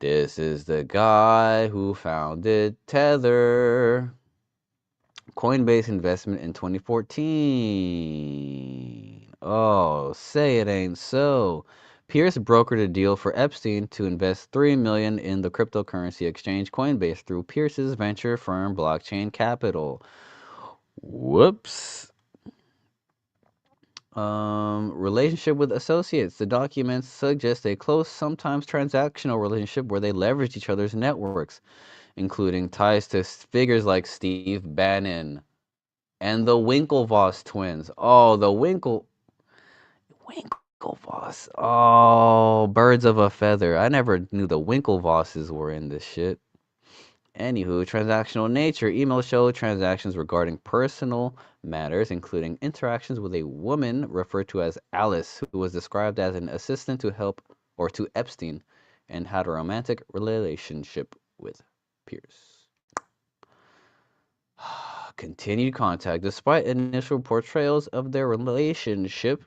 This is the guy who founded Tether. Coinbase investment in 2014. Oh, say it ain't so. Pierce brokered a deal for Epstein to invest $3 million in the cryptocurrency exchange Coinbase through Pierce's venture firm Blockchain Capital. Whoops. Relationship with associates. The documents suggest a close, sometimes transactional relationship where they leveraged each other's networks, including ties to figures like Steve Bannon and the Winklevoss twins. Oh, the Winklevoss. Oh, birds of a feather. I never knew the Winklevosses were in this shit. Anywho, transactional nature. Emails show transactions regarding personal matters, including interactions with a woman referred to as Alice, who was described as an assistant to help or to Epstein, and had a romantic relationship with Pierce. Continued contact. Despite initial portrayals of their relationship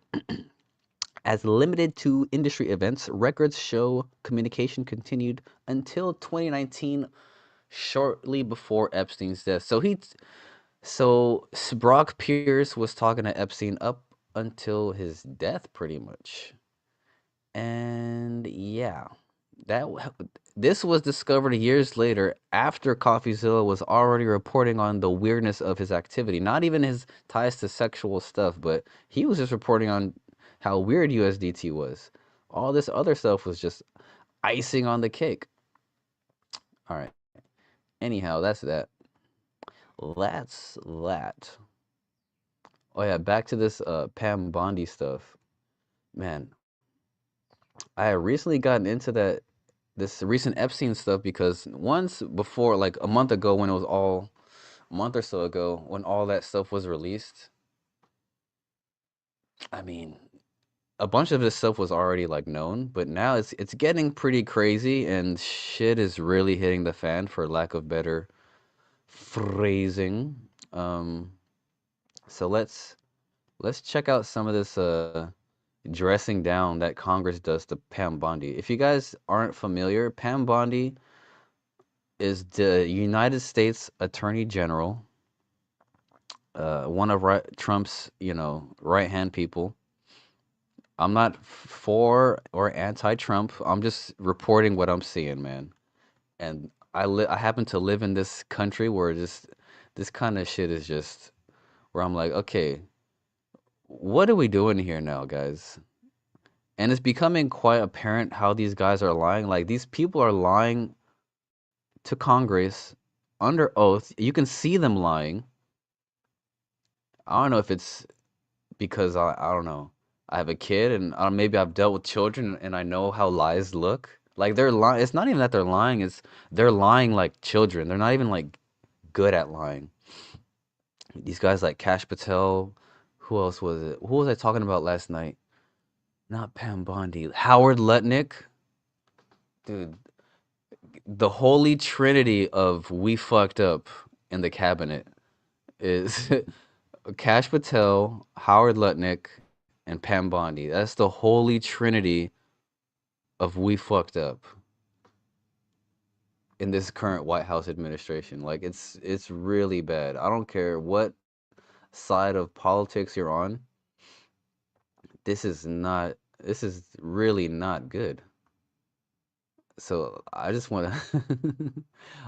as limited to industry events, records show communication continued until 2019, shortly before Epstein's death. So Brock Pierce was talking to Epstein up until his death, pretty much. And yeah, that this was discovered years later after CoffeeZilla was already reporting on the weirdness of his activity. Not even his ties to sexual stuff, but he was just reporting on how weird USDT was. All this other stuff was just icing on the cake. All right. Anyhow, that's that. That's that. Oh yeah, back to this Pam Bondi stuff. Man, I had recently gotten into this recent Epstein stuff because once before, like a month ago, when it was all a month or so ago, when all that stuff was released, I mean, a bunch of this stuff was already like known, but now it's getting pretty crazy and shit is really hitting the fan, for lack of better phrasing. Um, so let's check out some of this dressing down that Congress does to Pam Bondi. If you guys aren't familiar, Pam Bondi is the United States Attorney General, one of Trump's, right hand people. I'm not for or anti-Trump. I'm just reporting what I'm seeing, man. And I happen to live in this country where just this kind of shit is just where I'm like, okay, what are we doing here now, guys? And it's becoming quite apparent how these guys are lying. Like these people are lying to Congress under oath. You can see them lying. I don't know if it's because I don't know. I have a kid and maybe I've dealt with children and I know how lies look. Like they're lying. It's not even that they're lying. It's they're lying like children. They're not even like good at lying. These guys like Cash Patel. Who else was it? Who was I talking about last night? Not Pam Bondi. Howard Lutnick. Dude, the holy trinity of we fucked up in the cabinet is Cash Patel, Howard Lutnick, and Pam Bondi. That's the holy trinity of we fucked up in this current White House administration. Like it's really bad. I don't care what side of politics you're on. This is really not good. So I just want to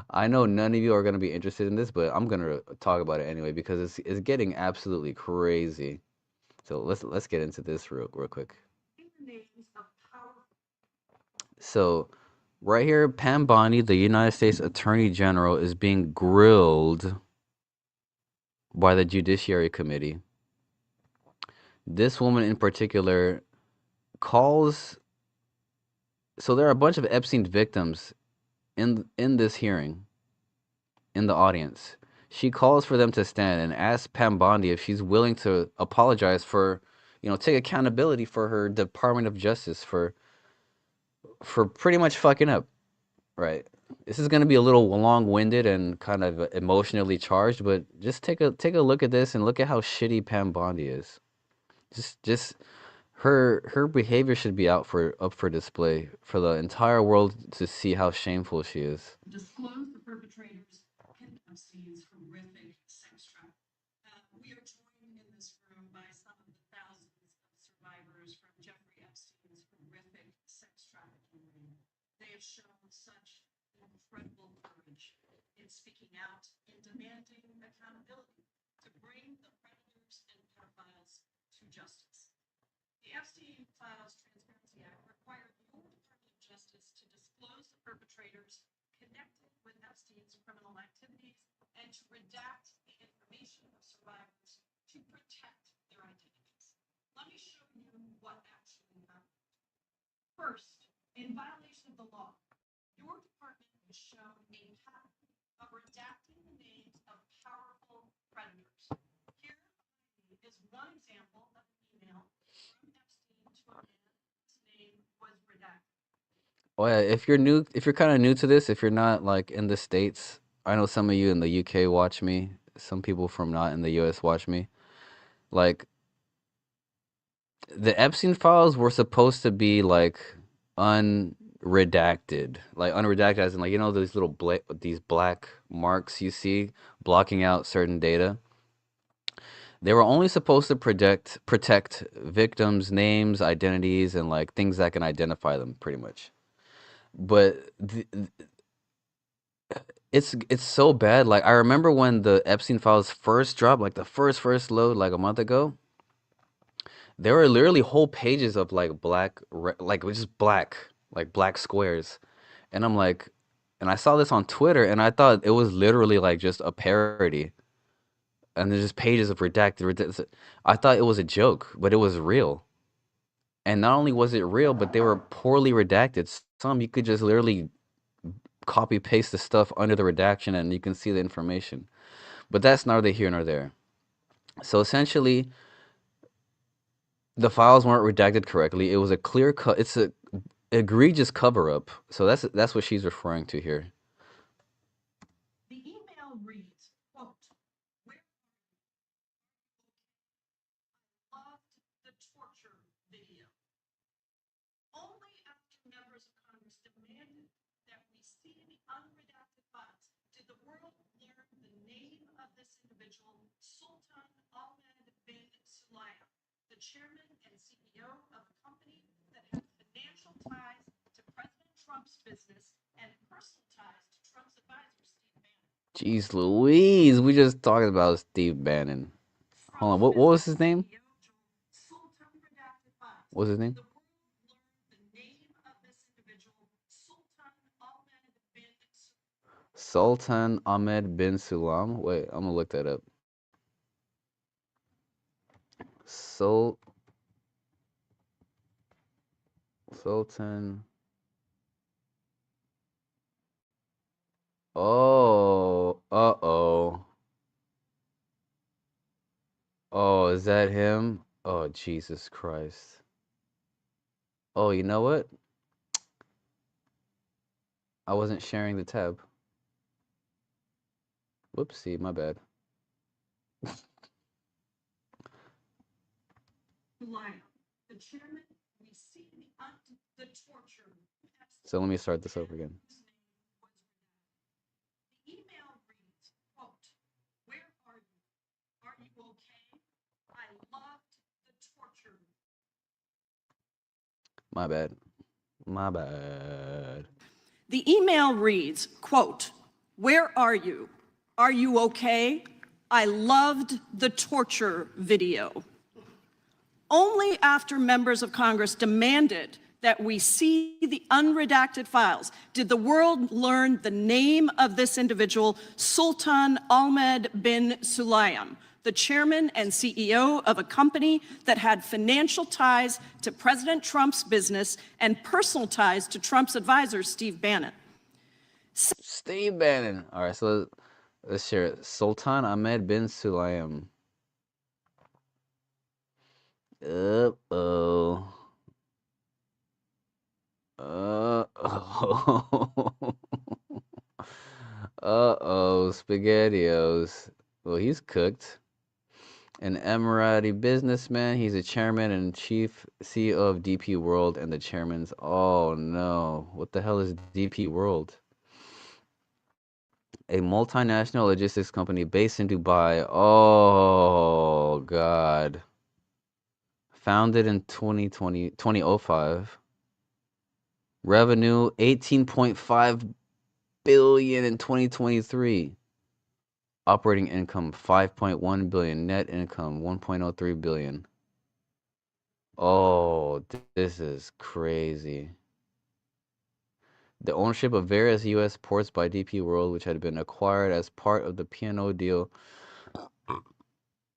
I know none of you are going to be interested in this, but I'm going to talk about it anyway because it's getting absolutely crazy. So let's get into this real quick. So right here, Pam Bondi, the United States Attorney General, is being grilled by the Judiciary Committee. This woman in particular calls. So there are a bunch of Epstein victims in this hearing, in the audience. She calls for them to stand and asks Pam Bondi if she's willing to apologize for, take accountability for her Department of Justice for pretty much fucking up, right? This is going to be a little long-winded and kind of emotionally charged, but just take a look at this and look at how shitty Pam Bondi is. Just her behavior should be up for display for the entire world to see how shameful she is. Oh yeah, if you're kind of new to this, if you're not like in the States, I know some of you in the UK watch me. some people from not in the US watch me. Like the Epstein files were supposed to be like unredacted. Like unredacted as in like those little these black marks you see blocking out certain data. They were only supposed to protect victims' names, identities, and like things that can identify them, pretty much. But it's so bad. Like I remember when the Epstein files first dropped, like the first load, like a month ago. There were literally whole pages of like like it was just black, like black squares, and I'm like, and I saw this on Twitter, and I thought it was literally like just a parody, and there's just pages of redacted. I thought it was a joke, but it was real. And not only was it real, but they were poorly redacted. Some you could just literally copy paste the stuff under the redaction, and you can see the information. But that's neither here nor there. So essentially, the files weren't redacted correctly. It was a clear cut. It's a egregious cover up. So that's what she's referring to here. The email reads, quote, "Where loved the torture video. Only after members of Congress demanded that we see the unredacted files did the world learn the name of this individual, Sultan Ahmed bin Sulayem, the chairman and CEO of a company that had financial ties to President Trump's business and personal ties to Trump's advisor, Steve Bannon." Jeez Louise, we just talked about Steve Bannon. Hold on, what was his name? What was his name? Sultan Ahmed bin Sulayem. Wait, I'm gonna look that up. Sultan. Oh, uh-oh. Oh, is that him? Oh, Jesus Christ. Oh, you know what? I wasn't sharing the tab. Whoopsie, my bad. So let me start this over again. The email reads, quote, "Where are you? Are you okay? I loved the torture." My bad. My bad. The email reads, quote, "Where are you? Are you okay? I loved the torture video." Only after members of Congress demanded that we see the unredacted files did the world learn the name of this individual, Sultan Ahmed bin Sulayem, the chairman and CEO of a company that had financial ties to President Trump's business and personal ties to Trump's advisor, Steve Bannon. Steve Bannon. All right, so let's share it. Sultan Ahmed bin Sulayem. Uh-oh. Uh-oh. Uh-oh, SpaghettiOs. Well, he's cooked. An Emirati businessman. He's a chairman and chief CEO of DP World and the chairman's... Oh, no. What the hell is DP World? A multinational logistics company based in Dubai. Oh, God. Founded in 2005. Revenue 18.5 billion in 2023. Operating income 5.1 billion. Net income 1.03 billion. Oh, this is crazy. The ownership of various U.S. ports by DP World, which had been acquired as part of the P&O deal.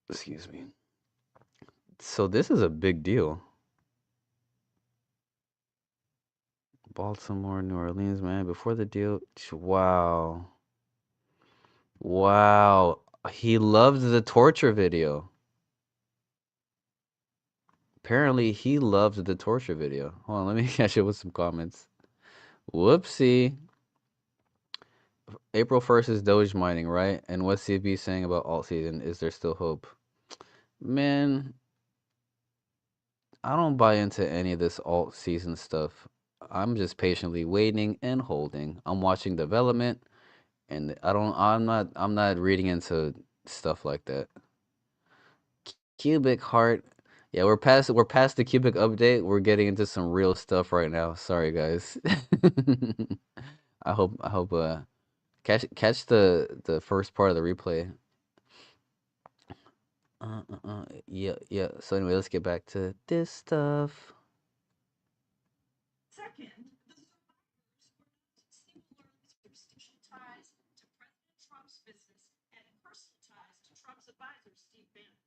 Excuse me. So this is a big deal. Baltimore, New Orleans, man. Before the deal, wow. Wow. He loved the torture video. Apparently, he loved the torture video. Hold on, let me catch it with some comments. Whoopsie. April 1st is Doge mining, right? And what's CB saying about alt season? Is there still hope? Man, I don't buy into any of this alt season stuff. I'm just patiently waiting and holding. I'm watching development, and I'm not reading into stuff like that. Qubic heart. Yeah, we're past the Qubic update. We're getting into some real stuff right now. Sorry guys. I hope catch the first part of the replay. Yeah. So anyway, let's get back to this stuff. Second, the survivors were not similarly substantial ties to President Trump's business and personal ties to Trump's advisor, Steve Bannon.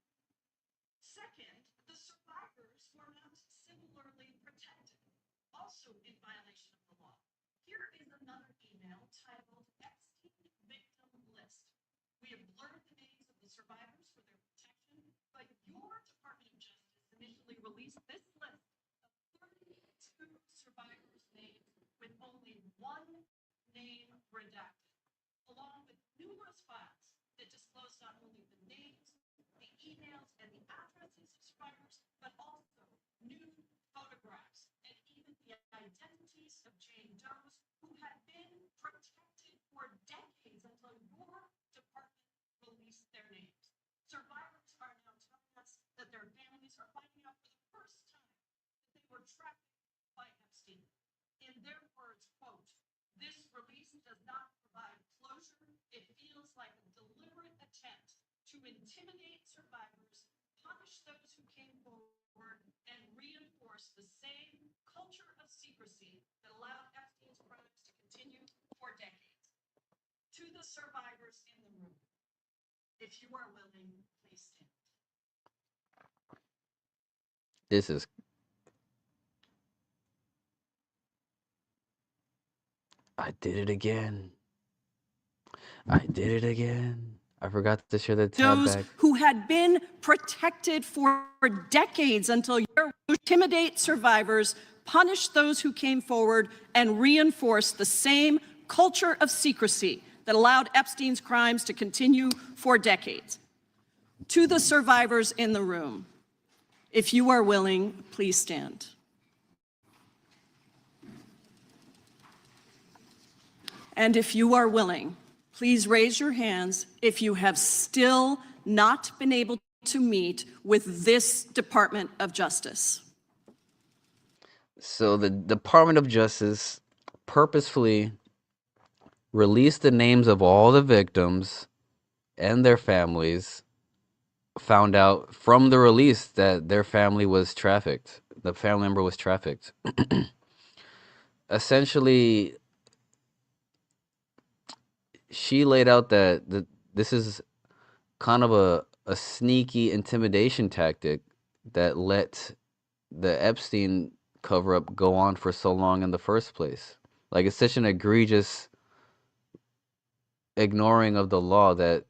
Second, the survivors were not similarly protected, also in violation of the law. Here is another email titled Epstein Victim List. We have blurred the names of the survivors for their protection, but your Department of Justice initially released this list of 32 survivors' names with only one name redacted, along with numerous files that disclose not only the names, the emails, and the addresses of survivors, but also new photographs and even the identities of Jane Does who had been protected for decades until your department released their names. Survivors are now telling us that their families are finding out for the first time that they were trafficked by Epstein. In their words, quote, "This release does not provide closure. It feels like a deliberate attempt to intimidate survivors, punish those who came forward, and reinforce the same culture of secrecy that allowed Epstein's crimes to continue for decades." To the survivors in the room, if you are willing, please stand. This is I did it again. I did it again. I forgot to share the tab Those back. who had been protected for decades until you intimidate survivors, punish those who came forward, and reinforce the same culture of secrecy that allowed Epstein's crimes to continue for decades. To the survivors in the room, if you are willing, please stand. And if you are willing, please raise your hands if you have still not been able to meet with this Department of Justice. So the Department of Justice purposefully released the names of all the victims and their families, found out from the release that their family was trafficked. The family member was trafficked. Essentially, she laid out that this is kind of a sneaky intimidation tactic that let the Epstein cover-up go on for so long in the first place. Like, it's such an egregious ignoring of the law that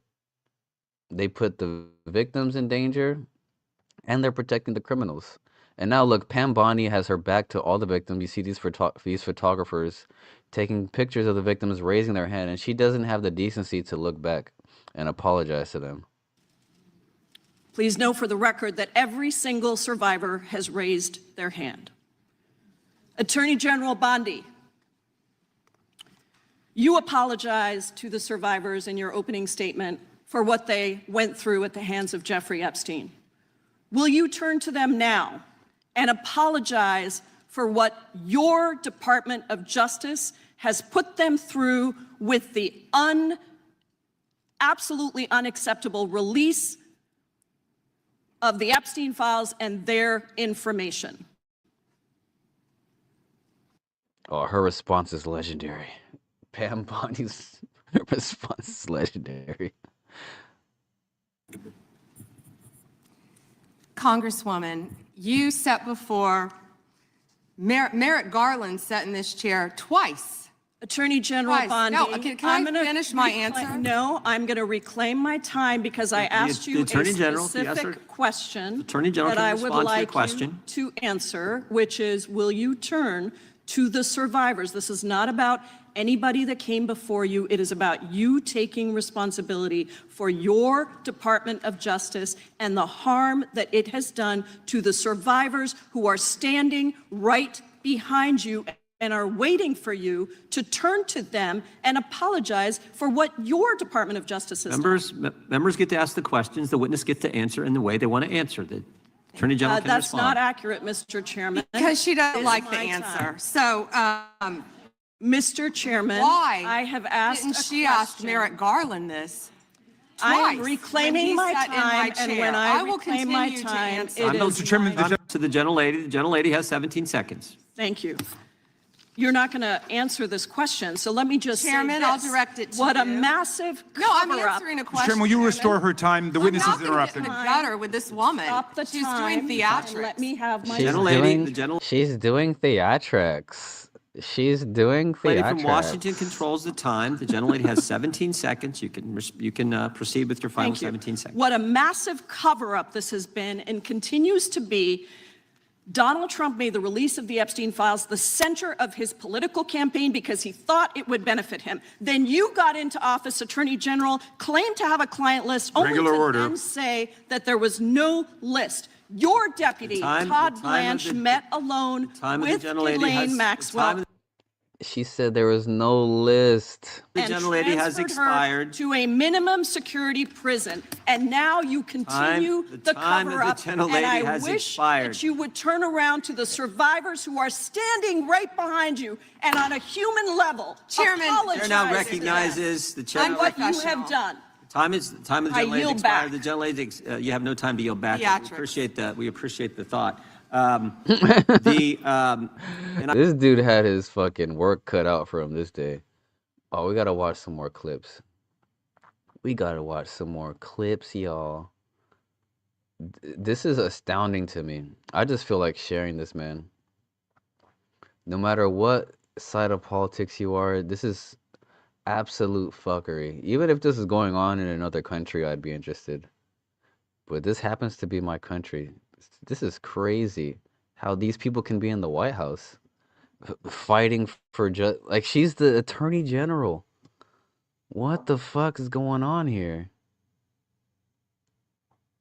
they put the victims in danger and they're protecting the criminals. And now look, Pam Bondi has her back to all the victims. You see these photographers taking pictures of the victims raising their hand, and she doesn't have the decency to look back and apologize to them. Please know for the record that every single survivor has raised their hand. Attorney General Bondi, you apologized to the survivors in your opening statement for what they went through at the hands of Jeffrey Epstein. Will you turn to them now and apologize for what your Department of Justice has put them through with the absolutely unacceptable release of the Epstein files and their information? Oh, her response is legendary. Pam Bondi's response is legendary. Congresswoman, you sat before Merrick Garland sat in this chair twice. Attorney General Twice. Bondi, No, can I finish my answer? No, I'm going to reclaim my time because I asked you a specific question Attorney General that I can would respond to your like you question. to answer, which is, will you turn to the survivors. This is not about anybody that came before you. It is about you taking responsibility for your Department of Justice and the harm that it has done to the survivors who are standing right behind you and are waiting for you to turn to them and apologize for what your Department of Justice has done. Members get to ask the questions. The witness get to answer in the way they want to answer. The Attorney General can That's respond. not accurate, Mr. Chairman. Because she doesn't It's like the my answer. time. So, Mr. Chairman, why I have asked didn't a she ask question. Merrick Garland this? I am twice reclaiming when he my sat in time, and chair? when I will reclaim my continue to time, answer. it is Mr. Chairman, my- To the gentlelady. The gentlelady has 17 seconds. Thank you. You're not going to answer this question, so let me just Chairman, say I'll this. direct it to What a you. massive No, I'm cover-up. answering a Mr. question. Chairman, will you Chairman. restore her time? The witness I'm is not gonna get interrupting. in the gutter with this woman. Stop the She's time doing and theatrics. let me have my She's time. Gentlelady, doing, the gentlelady she's doing theatrics. She's doing from theatrics. Washington controls the time. The gentlelady has 17 seconds. You can proceed with your final Thank you. 17 seconds. What a massive cover-up this has been and continues to be. Donald Trump made the release of the Epstein files the center of his political campaign because he thought it would benefit him. Then you got into office, Attorney General, claimed to have a client list, only Regular to order. then say that there was no list. Your deputy, The Todd time of Blanche, the- met alone Time of the with gentlelady Ghislaine has Maxwell. She said there was no list. The and gentlelady has transferred her expired. to a minimum security prison. And now you continue The the time of the cover-up. gentlelady And I has wish expired. that you would turn around to the survivors who are standing right behind you and on a human level Chairman, apologize Chair now to them recognizes the chair. on what you Unprofessional. have done. Time of the I gentlelady yield expired. back. The gentlelady, you have no time to yield back. Theatrics. We appreciate the thought. And This dude had his fucking work cut out for him this day. Oh, we gotta watch some more clips. We gotta watch some more clips, y'all. This is astounding to me. I just feel like sharing this, man. No matter what side of politics you are, this is absolute fuckery. Even if this is going on in another country, I'd be interested. But this happens to be my country. This is crazy how these people can be in the White House fighting for just like she's the Attorney General. What the fuck is going on here?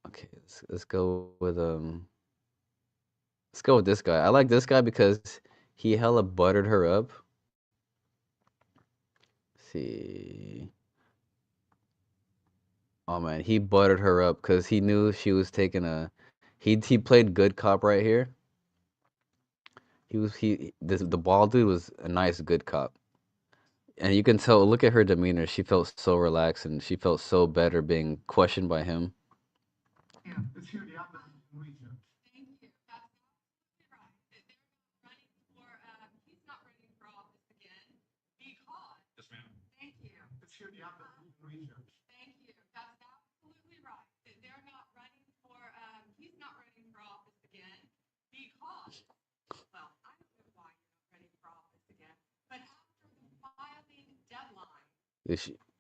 Okay, let's go with this guy. I like this guy because he hella buttered her up. Let's see. Oh man, he buttered her up because he knew she was taking a. He played good cop right here. The bald dude was a nice good cop, and you can tell. Look at her demeanor. She felt so relaxed and she felt so better being questioned by him.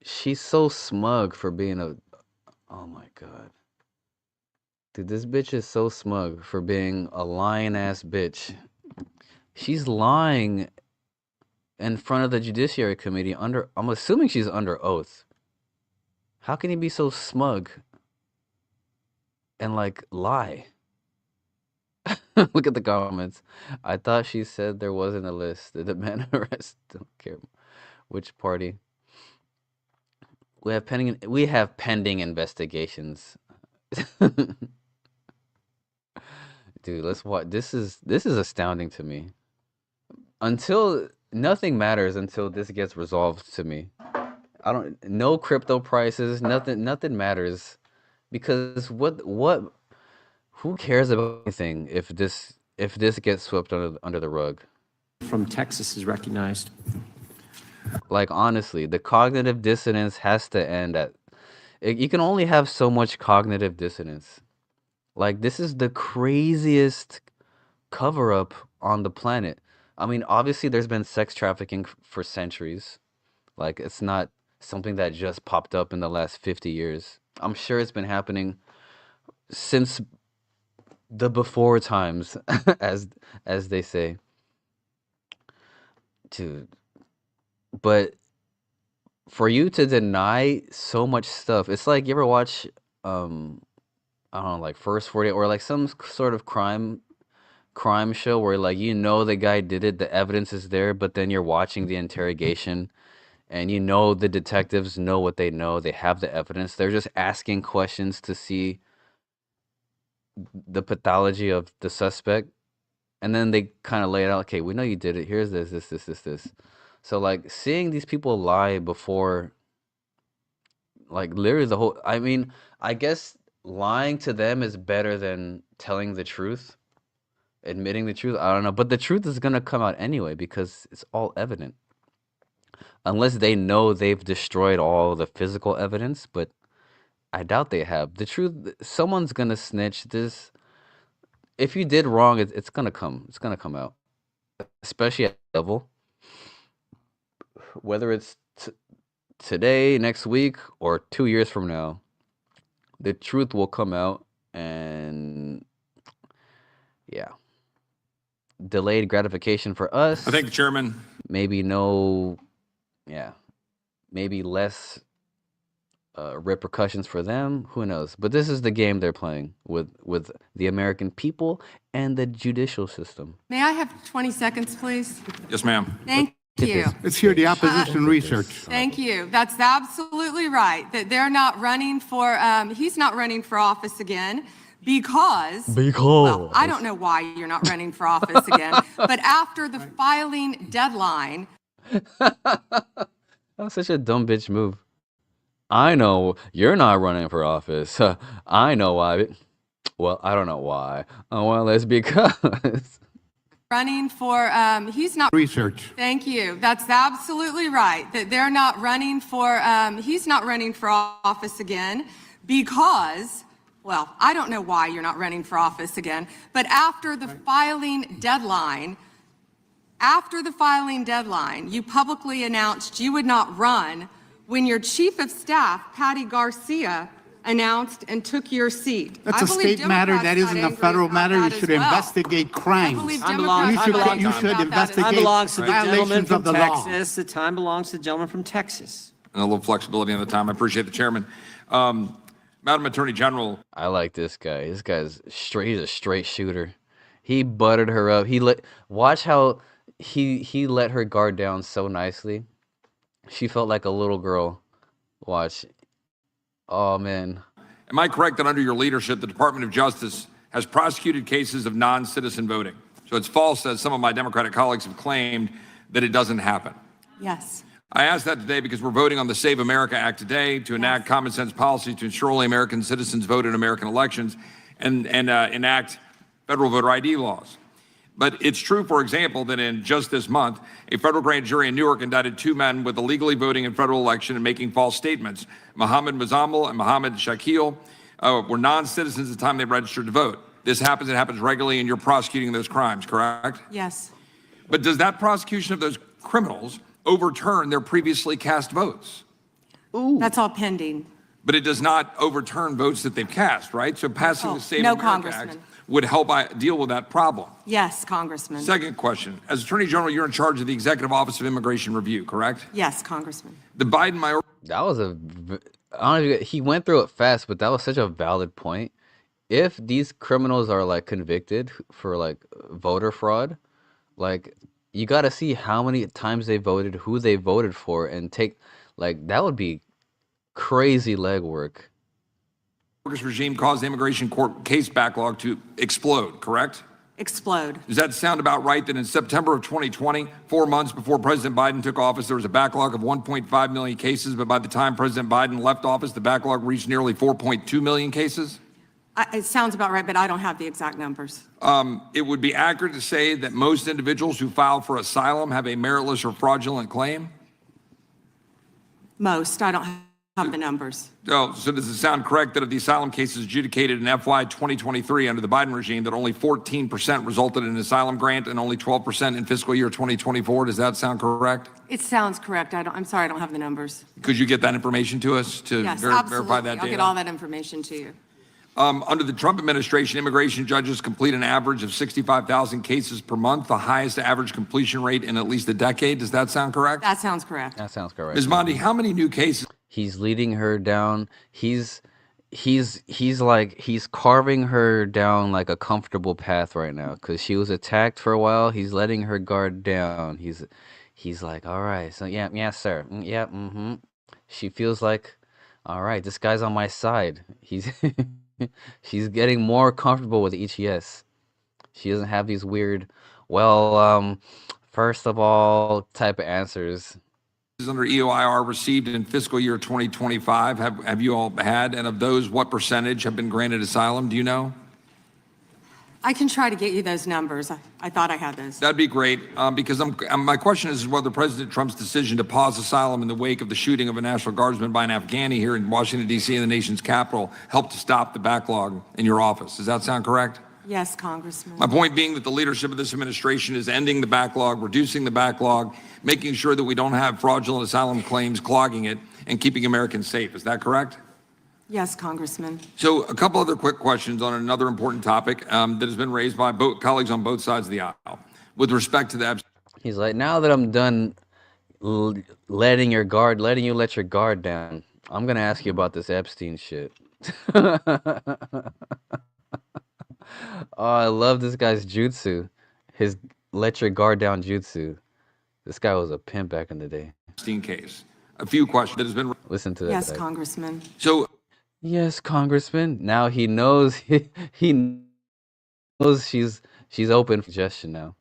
She's so smug for being a. Oh my god. Dude, this bitch is so smug for being a lying ass bitch. She's lying in front of the Judiciary Committee under. I'm assuming she's under oath. How can he be so smug and like lie? Look at the comments. I thought she said there wasn't a list. The demand arrest. Don't care which party. We have pending investigations. Dude, let's watch. This is astounding to me. Until nothing matters until this gets resolved to me. No crypto prices, nothing matters because who cares about anything if this gets swept under the rug? from Texas is recognized. Like honestly, the cognitive dissonance has to end at. You can only have so much cognitive dissonance. Like this is the craziest cover up on the planet. I mean, obviously there's been sex trafficking for centuries. Like it's not something that just popped up in the last 50 years. I'm sure it's been happening since the before times as they say. dude. But for you to deny so much stuff, it's like you ever watch I don't know, like First 48 or like some sort of crime show where like the guy did it, the evidence is there, but then you're watching the interrogation and the detectives know what they know, they have the evidence. They're just asking questions to see the pathology of the suspect, and then they kind of lay it out. Okay, we know you did it. Here's this. So like seeing these people lie before, like literally the whole. I mean, I guess lying to them is better than telling the truth, admitting the truth. I don't know, but the truth is gonna come out anyway because it's all evident. Unless they know they've destroyed all the physical evidence, but I doubt they have. The truth, someone's gonna snitch. This, if you did wrong, it's gonna come. It's gonna come out, especially at level. Whether it's today, next week, or 2 years from now, the truth will come out, and yeah, delayed gratification for us. I thank the chairman. Maybe maybe less repercussions for them. Who knows? But this is the game they're playing with the American people and the judicial system. May I have 20 seconds, please? Yes, ma'am. Thank you. Let's hear the opposition research. Thank you. That's absolutely right, that they're not running for, he's not running for office again because, well, I don't know why you're not running for office again, but after the filing deadline. That was such a dumb bitch move. I know you're not running for office. I know why. Well, I don't know why. Oh, well, it's because. Running for, he's not. Research. Thank you. That's absolutely right, that they're not running for, he's not running for office again because, well, I don't know why you're not running for office again, but after the filing deadline, you publicly announced you would not run when your chief of staff, Patty Garcia, announced and took your seat. That's a state matter. That isn't a federal matter. You should investigate crimes. You should investigate belongs to the gentleman violations from of the law. Texas. The time belongs to the gentleman from Texas. And a little flexibility on the time. I appreciate the chairman. Madam Attorney General. I like this guy. This guy's straight. He's a straight shooter. He buttered her up. Watch how he let her guard down so nicely. She felt like a little girl. Watch. Oh, man. Am I correct that under your leadership, the Department of Justice has prosecuted cases of non-citizen voting? So it's false, as some of my Democratic colleagues have claimed, that it doesn't happen. Yes. I ask that today because we're voting on the Save America Act today to enact common sense policies to ensure only American citizens vote in American elections and enact federal voter ID laws. But it's true, for example, that in just this month, a federal grand jury in Newark indicted 2 men with illegally voting in federal election and making false statements. Mohammed Mazammel and Mohammed Shakil were non-citizens at the time they registered to vote. It happens regularly, and you're prosecuting those crimes, correct? Yes. But does that prosecution of those criminals overturn their previously cast votes? Ooh. That's all pending. But it does not overturn votes that they've cast, right? So passing the Save America Act would help deal with that problem. Yes, Congressman. Second question. As Attorney General, you're in charge of the Executive Office of Immigration Review, correct? Yes, Congressman. The Biden minority. That was I don't know, he went through it fast, but that was such a valid point. If these criminals are like convicted for like voter fraud, like you got to see how many times they voted, who they voted for, and that would be crazy legwork. Regime caused the immigration court case backlog to explode, correct? Explode. Does that sound about right that in September of 2020, 4 months before President Biden took office, there was a backlog of 1.5 million cases, but by the time President Biden left office, the backlog reached nearly 4.2 million cases? It sounds about right, but I don't have the exact numbers. It would be accurate to say that most individuals who file for asylum have a meritless or fraudulent claim? Most. I don't have the numbers. Oh, so does it sound correct that of the asylum cases adjudicated in FY 2023 under the Biden regime, that only 14% resulted in an asylum grant and only 12% in fiscal year 2024? Does that sound correct? It sounds correct. I'm sorry, I don't have the numbers. Could you get that information to us to Yes, verify that data? I'll get all that information to you. Under the Trump administration, immigration judges complete an average of 65,000 cases per month, the highest average completion rate in at least a decade. Does that sound correct? That sounds correct. That sounds correct. Ms. Bondi, how many new cases? He's leading her down. He's carving her down like a comfortable path right now because she was attacked for a while. He's letting her guard down. He's like, all right, so yeah, sir, yeah, mm-hmm. She feels like, all right, this guy's on my side. She's getting more comfortable with each yes. She doesn't have these weird, well, first of all type of answers. Under EOIR received in fiscal year 2025 have you all had, and of those, what percentage have been granted asylum? Do you know? I can try to get you those numbers. I thought I had those. That'd be great, because my question is whether President Trump's decision to pause asylum in the wake of the shooting of a National Guardsman by an Afghani here in Washington, D.C., in the nation's capital, helped to stop the backlog in your office. Does that sound correct? Yes, Congressman. My point being that the leadership of this administration is ending the backlog, reducing the backlog, making sure that we don't have fraudulent asylum claims clogging it, and keeping Americans safe. Is that correct? Yes, Congressman. So a couple other quick questions on another important topic that has been raised by colleagues on both sides of the aisle with respect to the Epstein. He's like, now that I'm done letting you let your guard down, I'm gonna ask you about this Epstein shit. Oh, I love this guy's jutsu. His let your guard down jutsu. This guy was a pimp back in the day. Epstein case. A few questions that has been. Listen to that. Yes, Congressman. So. Yes, Congressman. Now he knows he knows she's open for suggestion now.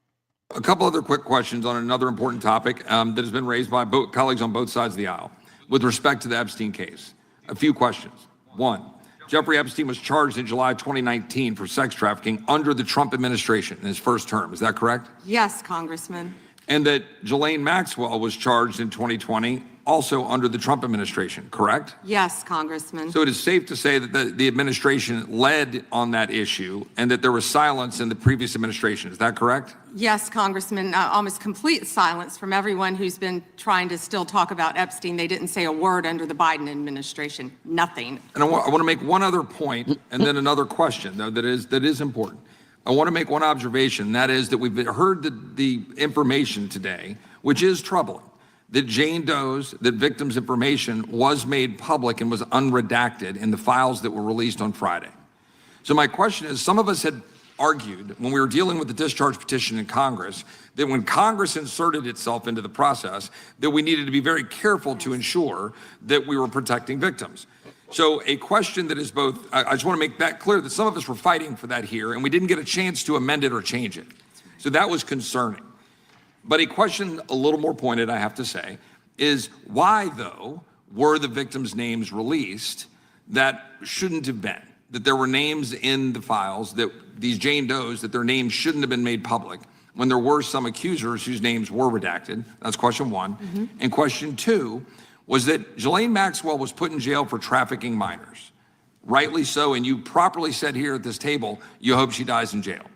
A couple other quick questions on another important topic that has been raised by colleagues on both sides of the aisle with respect to the Epstein case. A few questions. One, Jeffrey Epstein was charged in July 2019 for sex trafficking under the Trump administration in his first term. Is that correct? Yes, Congressman. And that Ghislaine Maxwell was charged in 2020 also under the Trump administration, correct? Yes, Congressman. So it is safe to say that the administration led on that issue and that there was silence in the previous administration. Is that correct? Yes, Congressman. Almost complete silence from everyone who's been trying to still talk about Epstein. They didn't say a word under the Biden administration. Nothing. And I want to make one other point and then another question, though, that is important. I want to make one observation, and that is that we've heard the information today, which is troubling, that Jane Doe's, that victims' information was made public and was unredacted in the files that were released on Friday. So my question is, some of us had argued when we were dealing with the discharge petition in Congress that when Congress inserted itself into the process, that we needed to be very careful to ensure that we were protecting victims. So a question that is both, I just want to make that clear that some of us were fighting for that here and we didn't get a chance to amend it or change it. So that was concerning. But a question a little more pointed, I have to say, is why, though, were the victims' names released that shouldn't have been? That there were names in the files, that these Jane Does, that their names shouldn't have been made public when there were some accusers whose names were redacted? That's question one. Mm-hmm. And question two was that Ghislaine Maxwell was put in jail for trafficking minors. Rightly so, and you properly said here at this table, you hope she dies in jail.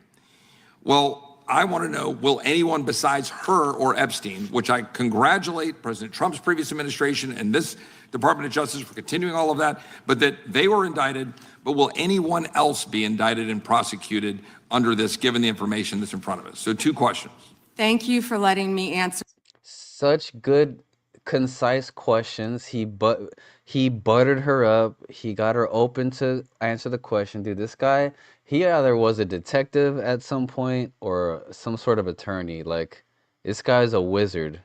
Well, I want to know, will anyone besides her or Epstein, which I congratulate President Trump's previous administration and this Department of Justice for continuing all of that, but that they were indicted, but will anyone else be indicted and prosecuted under this, given the information that's in front of us? So 2 questions. Thank you for letting me answer. Such good, concise questions. He buttered her up. He got her open to answer the question. Dude, this guy, he either was a detective at some point or some sort of attorney. Like, this guy's a wizard.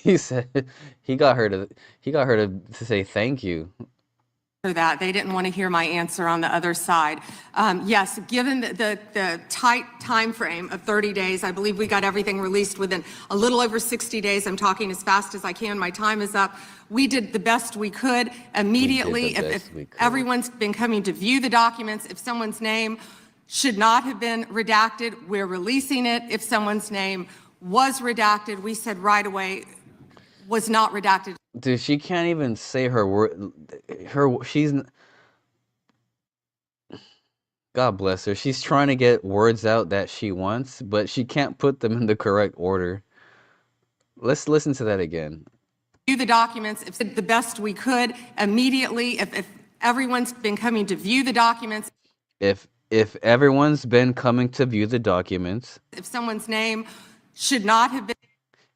He said he got her to say thank you. That they didn't want to hear my answer on the other side. Yes, given the tight time frame of 30 days, I believe we got everything released within a little over 60 days. I'm talking as fast as I can. My time is up. We did the best we could immediately. If everyone's been coming to view the documents, if someone's name should not have been redacted, we're releasing it. If someone's name was redacted, we said right away, was not redacted. Dude, she can't even say her word. God bless her. She's trying to get words out that she wants, but she can't put them in the correct order. Let's listen to that again. View the documents, if the best we could immediately. If everyone's been coming to view the documents. If everyone's been coming to view the documents, If someone's name should not have been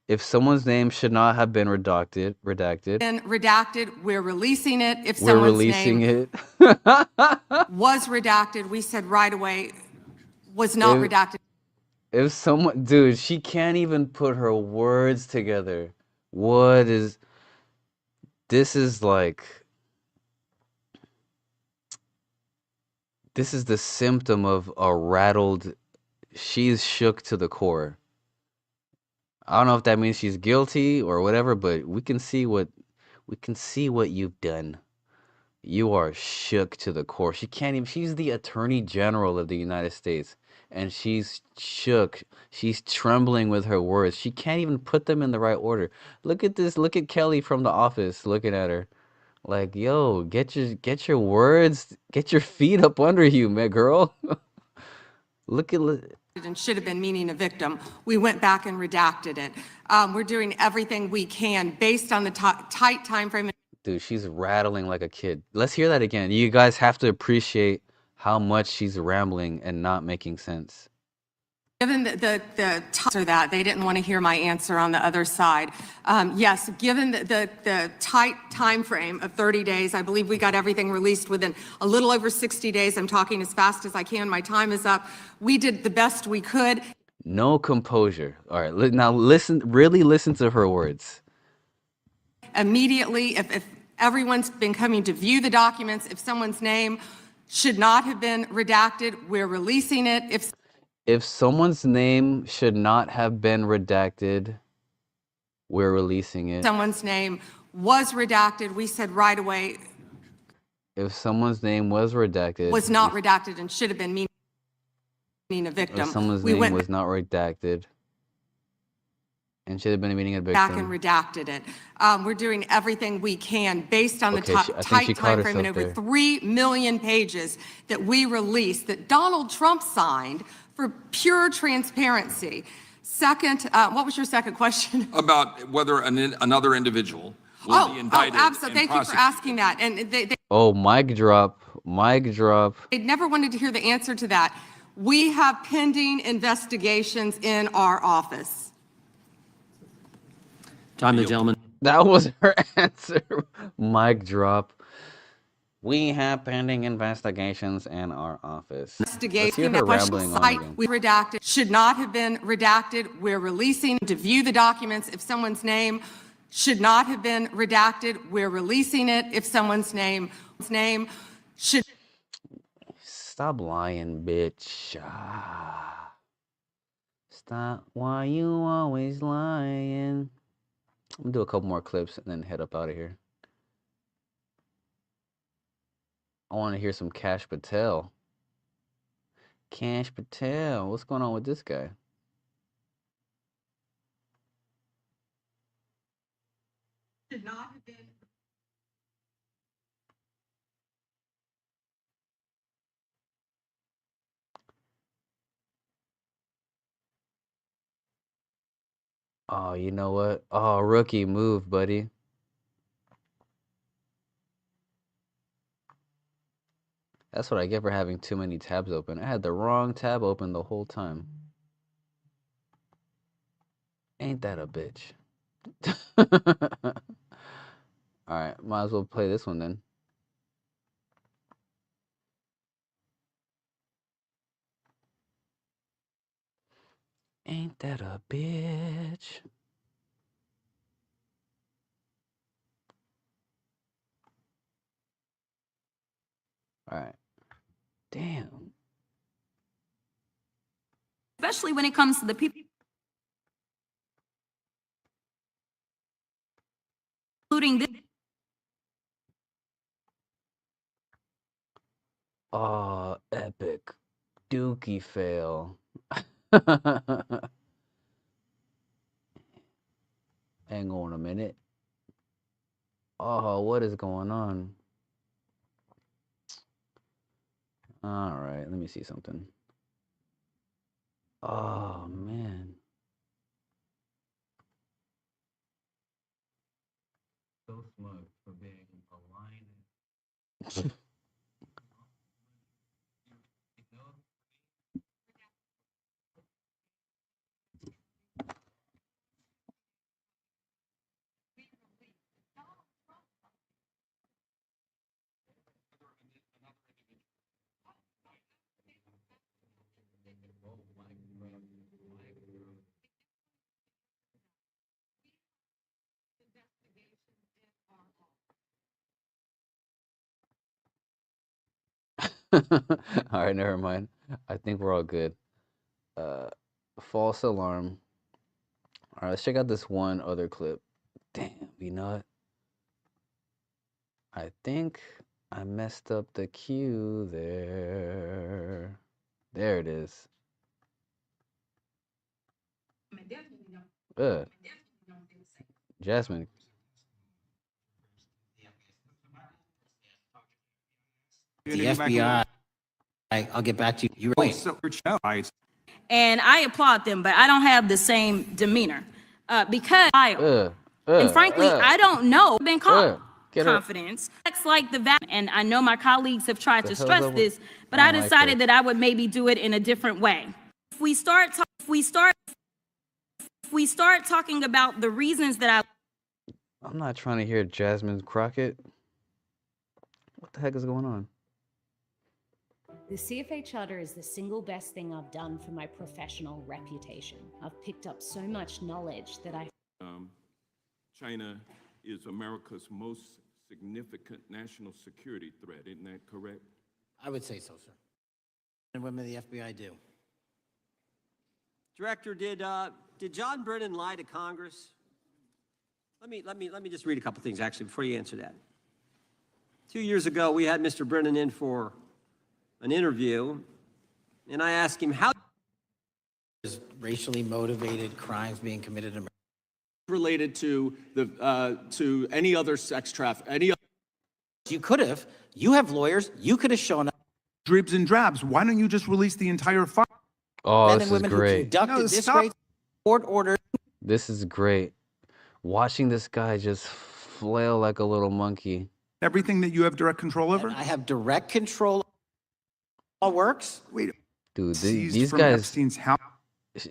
if someone's name should not have been redacted, we're releasing it. If we're someone's releasing name it. was redacted, we said right away was not If- redacted. If someone, dude, she can't even put her words together. What is, this is like, this is the symptom of a rattled, she's shook to the core. I don't know if that means she's guilty or whatever, but we can see what you've done. You are shook to the core. She can't even, she's the Attorney General of the United States, and she's shook. She's trembling with her words. She can't even put them in the right order. Look at this. Look at Kelly from The Office looking at her. Like, yo, get your words, get your feet up under you, man, girl. Look at And should have been meaning a victim. We went back and redacted it. We're doing everything we can based on the tight time frame. Dude, she's rattling like a kid. Let's hear that again. You guys have to appreciate how much she's rambling and not making sense. Given the answer that they didn't want to hear my answer on the other side. Yes, given the tight time frame of 30 days, I believe we got everything released within a little over 60 days. I'm talking as fast as I can. My time is up. We did the best we could. No composure. All right, now listen, really listen to her words. Immediately, if everyone's been coming to view the documents, if someone's name should not have been redacted, we're releasing it. If someone's name should not have been redacted, we're releasing it. Someone's name was redacted, we said right away. If someone's name was redacted, Was not redacted and should have been meaning a victim. If someone's we name went was not redacted and should have been meaning a victim. back and redacted it. We're doing everything we can based on Okay, the I think tight she caught time frame and herself over there. 3 million pages that we released that Donald Trump signed for pure transparency. Second, what was your second question? About whether another individual will be indicted. Absolutely. and Thank you for asking that. And Oh, mic drop. Mic drop. they never wanted to hear the answer to that. We have pending investigations in our office. Time the gentleman. That was her answer. Mic drop. We have pending investigations in our office. Let's hear Investigation her that question rambling on site again. we redacted should not have been redacted. We're releasing to view the documents. If someone's name should not have been redacted, we're releasing it. If someone's name should. Stop lying, bitch. Stop. Why you always lying? I'm gonna do a couple more clips and then head up out of here. I want to hear some Cash Patel. Cash Patel. What's going on with this guy? Should not have been. Oh, you know what? Oh, rookie move, buddy. That's what I get for having too many tabs open. I had the wrong tab open the whole time. Ain't that a bitch? Alright, might as well play this one then. Ain't that a bitch? Alright. Damn. Especially when it comes to the people, including this. Oh, epic. Dookie fail. Hang on a minute. Oh, what is going on? Alright, let me see something. Oh, man. So smug for being a lion. All right, never mind. I think we're all good. Uh, false alarm. All right, let's check out this one other clip. Damn, you know what? I think I messed up the cue there. There it is. Jasmine. The FBI, I'll get back to you. You're right. And I applaud them, but I don't have the same demeanor because and frankly, I don't know. Been caught confidence. It's like the and I know my colleagues have tried to stress this, but I decided that I would maybe do it in a different way. If we start talking about the reasons that I'm not trying to hear Jasmine Crockett. What the heck is going on? The CFA charter is the single best thing I've done for my professional reputation. I've picked up so much knowledge that China is America's most significant national security threat, isn't that correct? I would say so, sir. And women of the FBI do. Director, did John Brennan lie to Congress? Let me just read a couple things actually before you answer that. 2 years ago, we had Mr. Brennan in for an interview, and I asked him how There's racially motivated crimes being committed in America. Related to the to any other sex traffic, You could have. You have lawyers. You could have shown up. Dribs and drabs. Why don't you just release the entire file? Oh, Men this and is women who great. conducted this race court order. This is great. Watching this guy just flail like a little monkey. Everything that you have direct control over? I have direct control. All works. Wait. Dude, Seized these from guys, Epstein's house.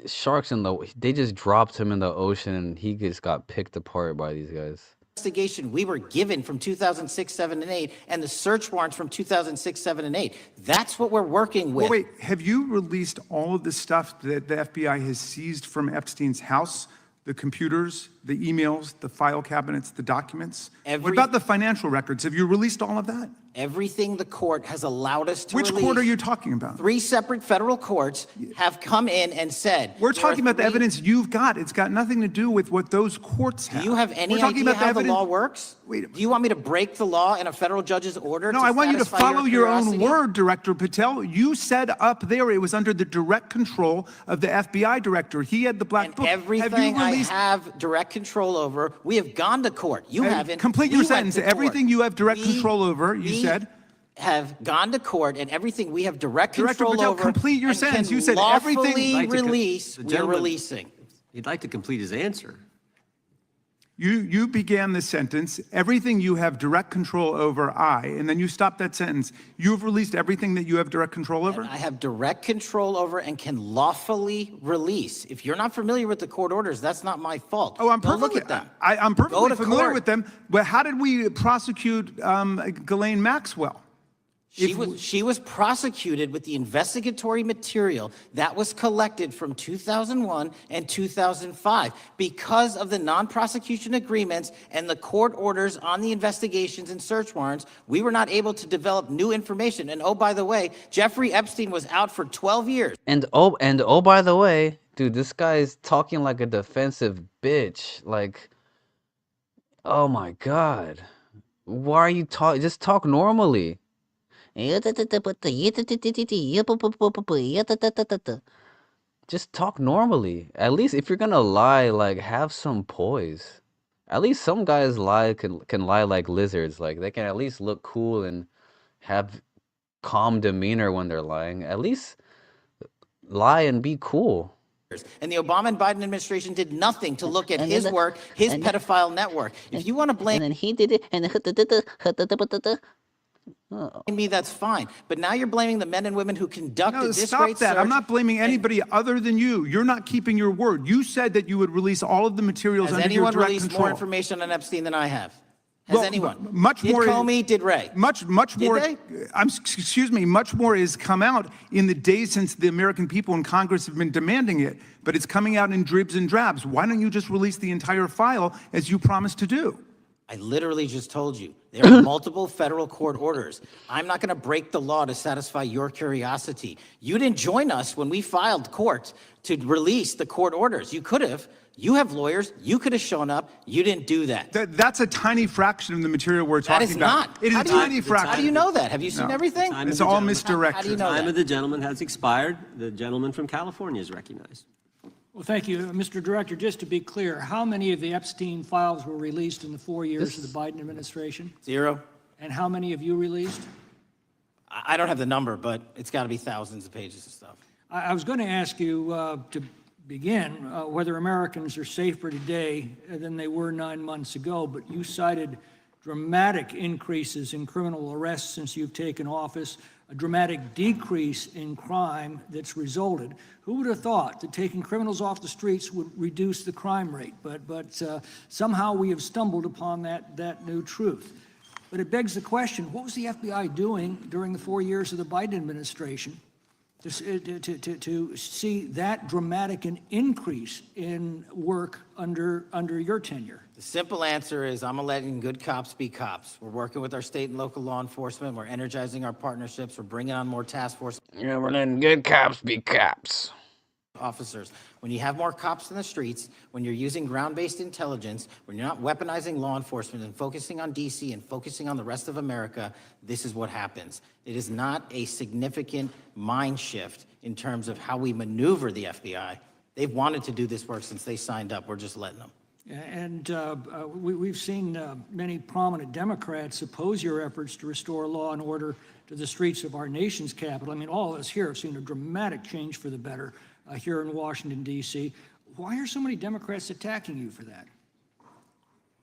sharks in the, they just dropped him in the ocean and he just got picked apart by these guys. Investigation we were given from 2006, 7, and 8, and the search warrants from 2006, 7, and 8. That's what we're working with. Well, wait, have you released all of the stuff that the FBI has seized from Epstein's house? The computers, the emails, the file cabinets, the documents? What about the financial records? Have you released all of that? Everything the court has allowed us to Which release. court are you talking about? 3 separate federal courts have come in and said. We're talking about the evidence you've got. It's got nothing to do with what those courts have. Do you have any We're talking idea about how the evidence. law works? Wait. Do you want me to break the law in a federal judge's order? No, I want you to satisfy follow your own curiosity? word, Director Patel. You said up there it was under the direct control of the FBI director. He had the black book. Everything I have direct control over, we have gone to court. You haven't. Complete We your went sentence. to court. Everything you have direct control over, you said. Have gone to court, and everything we have direct Director control Patel, over. complete your and sentence. can You said lawfully everything. release. The We're gentleman- releasing. He'd like to complete his answer. You began the sentence, everything you have direct control over, and then you stopped that sentence. You've released everything that you have direct control over? I have direct control over and can lawfully release. If you're not familiar with the court orders, that's not my fault. Oh, I'm Go perfectly, look at them. I'm Go perfectly to familiar court. with them, but how did we prosecute Ghislaine Maxwell? She was prosecuted with the investigatory material that was collected from 2001 and 2005. Because of the non-prosecution agreements and the court orders on the investigations and search warrants, we were not able to develop new information. And oh, by the way, Jeffrey Epstein was out for 12 years. And oh, by the way, dude, this guy's talking like a defensive bitch. Like, oh my God. Why are you talking? Just talk normally. Just talk normally. At least if you're gonna lie, like, have some poise. At least some guys can lie like lizards. Like, they can at least look cool and have calm demeanor when they're lying. At least lie and be cool. And the Obama and Biden administration did nothing to look at his work, his pedophile network. If you want to blame And then he did it, and me, that's fine. But now you're blaming the men and women who conducted No, this stop great that. search. I'm not blaming anybody other than you. You're not keeping your word. You said that you would release all of the materials Has under your anyone direct released control. more information on Epstein than I have? Has Well, anyone? Much Did more. Comey? Did Ray? Much Did more. they? Excuse me. Much more has come out in the days since the American people in Congress have been demanding it. But it's coming out in dribs and drabs. Why don't you just release the entire file as you promised to do? I literally just told you. There are multiple federal court orders. I'm not going to break the law to satisfy your curiosity. You didn't join us when we filed court to release the court orders. You could have. You have lawyers. You could have shown up. You didn't do that. That's a tiny fraction of the material we're That talking is about. not. It is How a do you- tiny fraction. How do you know that? Have you seen everything? It's all misdirected. How do you know Time that? of the gentleman has expired. The gentleman from California is recognized. Well, thank you, Mr. Director. Just to be clear, how many of the Epstein files were released in the 4 years of the Biden administration? 0. And how many have you released? I don't have the number, but it's got to be thousands of pages of stuff. I was going to ask you to begin whether Americans are safer today than they were 9 months ago, but you cited dramatic increases in criminal arrests since you've taken office, a dramatic decrease in crime that's resulted. Who would have thought that taking criminals off the streets would reduce the crime rate? But somehow we have stumbled upon that new truth. But it begs the question, what was the FBI doing during the 4 years of the Biden administration to see that dramatic an increase in work under your tenure? The simple answer is I'm letting good cops be cops. We're working with our state and local law enforcement. We're energizing our partnerships. We're bringing on more task force. Yeah, we're letting good cops be cops. Officers, when you have more cops in the streets, when you're using ground-based intelligence, when you're not weaponizing law enforcement and focusing on DC and focusing on the rest of America, this is what happens. It is not a significant mind shift in terms of how we maneuver the FBI. They've wanted to do this work since they signed up. We're just letting them. And we've seen many prominent Democrats oppose your efforts to restore law and order to the streets of our nation's capital. I mean, all of us here have seen a dramatic change for the better here in Washington, D.C. Why are so many Democrats attacking you for that?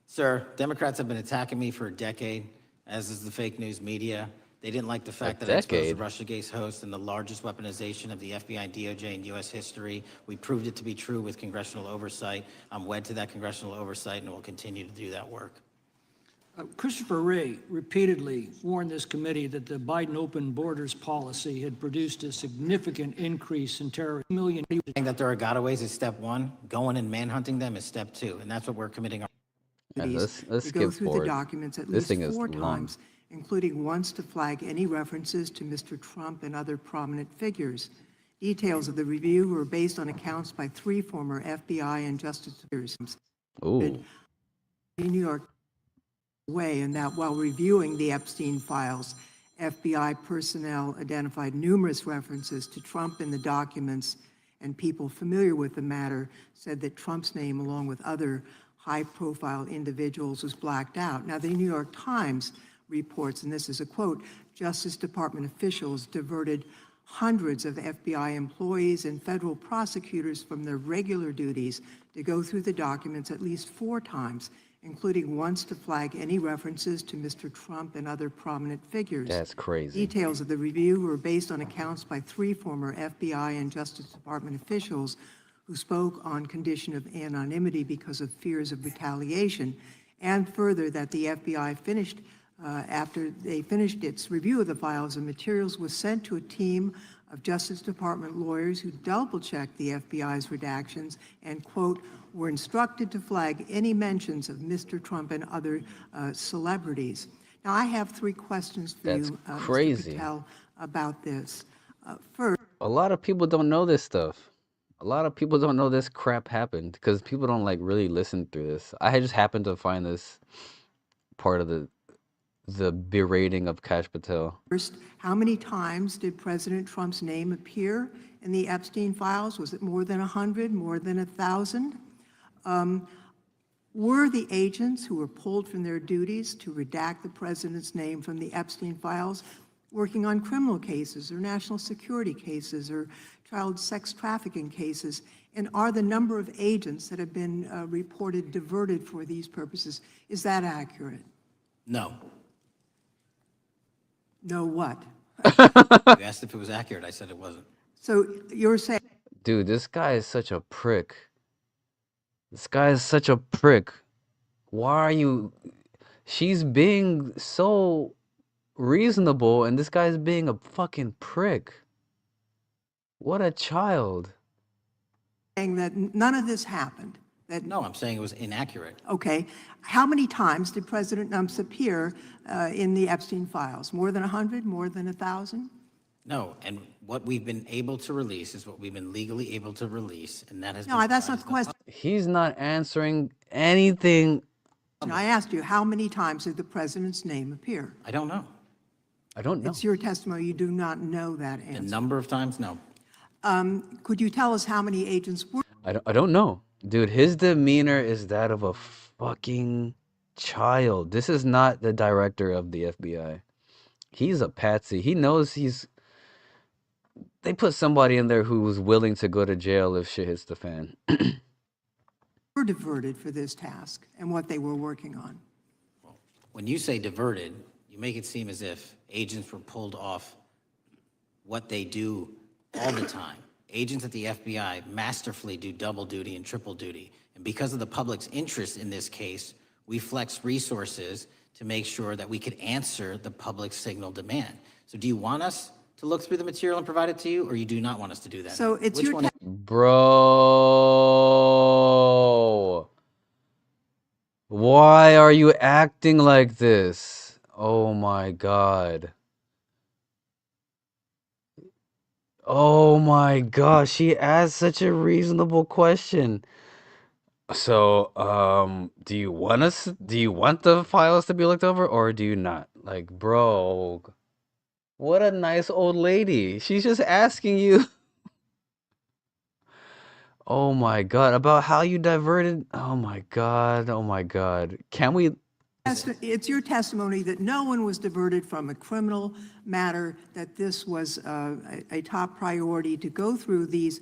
Sir, Democrats have been attacking me for a decade, as is the fake news media. They didn't like the fact that I exposed the Russiagate's host and the largest weaponization of the FBI, DOJ, and U.S. history. We proved it to be true with congressional oversight. I'm wed to that congressional oversight and will continue to do that work. Christopher Wray repeatedly warned this committee that the Biden open borders policy had produced a significant increase in terrorist million. Saying that there are gotaways is step one. Going and manhunting them is step two, and that's what we're committing our. Let's to skip go through forward. the documents at This least thing is 4 long. times, including once to flag any references to Mr. Trump and other prominent figures. Details of the review were based on accounts by 3 former FBI and Justice Department. Ooh. New York way, and that while reviewing the Epstein files, FBI personnel identified numerous references to Trump in the documents, and people familiar with the matter said that Trump's name, along with other high-profile individuals, was blacked out. Now, the New York Times reports, and this is a quote, Justice Department officials diverted hundreds of FBI employees and federal prosecutors from their regular duties to go through the documents at least 4 times, including once to flag any references to Mr. Trump and other prominent figures. That's crazy. Details of the review were based on accounts by 3 former FBI and Justice Department officials who spoke on condition of anonymity because of fears of retaliation, and further that the FBI finished, after they finished its review of the files and materials, was sent to a team of Justice Department lawyers who double-checked the FBI's redactions and, quote, were instructed to flag any mentions of Mr. Trump and other celebrities. Now, I have 3 questions for That's you, crazy. Mr. Patel, about this. First, A lot of people don't know this stuff. A lot of people don't know this crap happened because people don't like really listen through this. I just happened to find this part of the berating of Kash Patel. First, how many times did President Trump's name appear in the Epstein files? Was it more than 100, more than 1,000? Were the agents who were pulled from their duties to redact the president's name from the Epstein files working on criminal cases or national security cases or child sex trafficking cases? And are the number of agents that have been reported diverted for these purposes, is that accurate? No. No what? You asked if it was accurate. I said it wasn't. So you're saying... Dude, this guy is such a prick. This guy is such a prick. Why are you... She's being so reasonable, and this guy's being a fucking prick. What a child. Saying that none of this happened. No, I'm saying it was inaccurate. Okay. How many times did President Numps appear in the Epstein files? More than 100? More than 1,000? No, and what we've been able to release is what we've been legally able to release, and that has No, been that's not the question. He's not answering anything. I asked you, how many times did the president's name appear? I don't know. I don't know. It's your testimony. You do not know that The answer. number of times, no. Could you tell us how many agents were? I don't know. Dude, his demeanor is that of a fucking child. This is not the director of the FBI. He's a patsy. He knows they put somebody in there who was willing to go to jail if shit hits the fan. Were diverted for this task and what they were working on. When you say diverted, you make it seem as if agents were pulled off what they do all the time. Agents at the FBI masterfully do double duty and triple duty. And because of the public's interest in this case, we flex resources to make sure that we could answer the public's signal demand. So do you want us to look through the material and provide it to you, or you do not want us to do that? So it's Which your one? Bro. Why are you acting like this? Oh my God. Oh my gosh, she asked such a reasonable question. So, do you want the files to be looked over or do you not? Like, bro, what a nice old lady. She's just asking you. Oh my God, about how you diverted. Oh my God. Oh my God. Can we? It's your testimony that no one was diverted from a criminal matter, that this was a top priority to go through this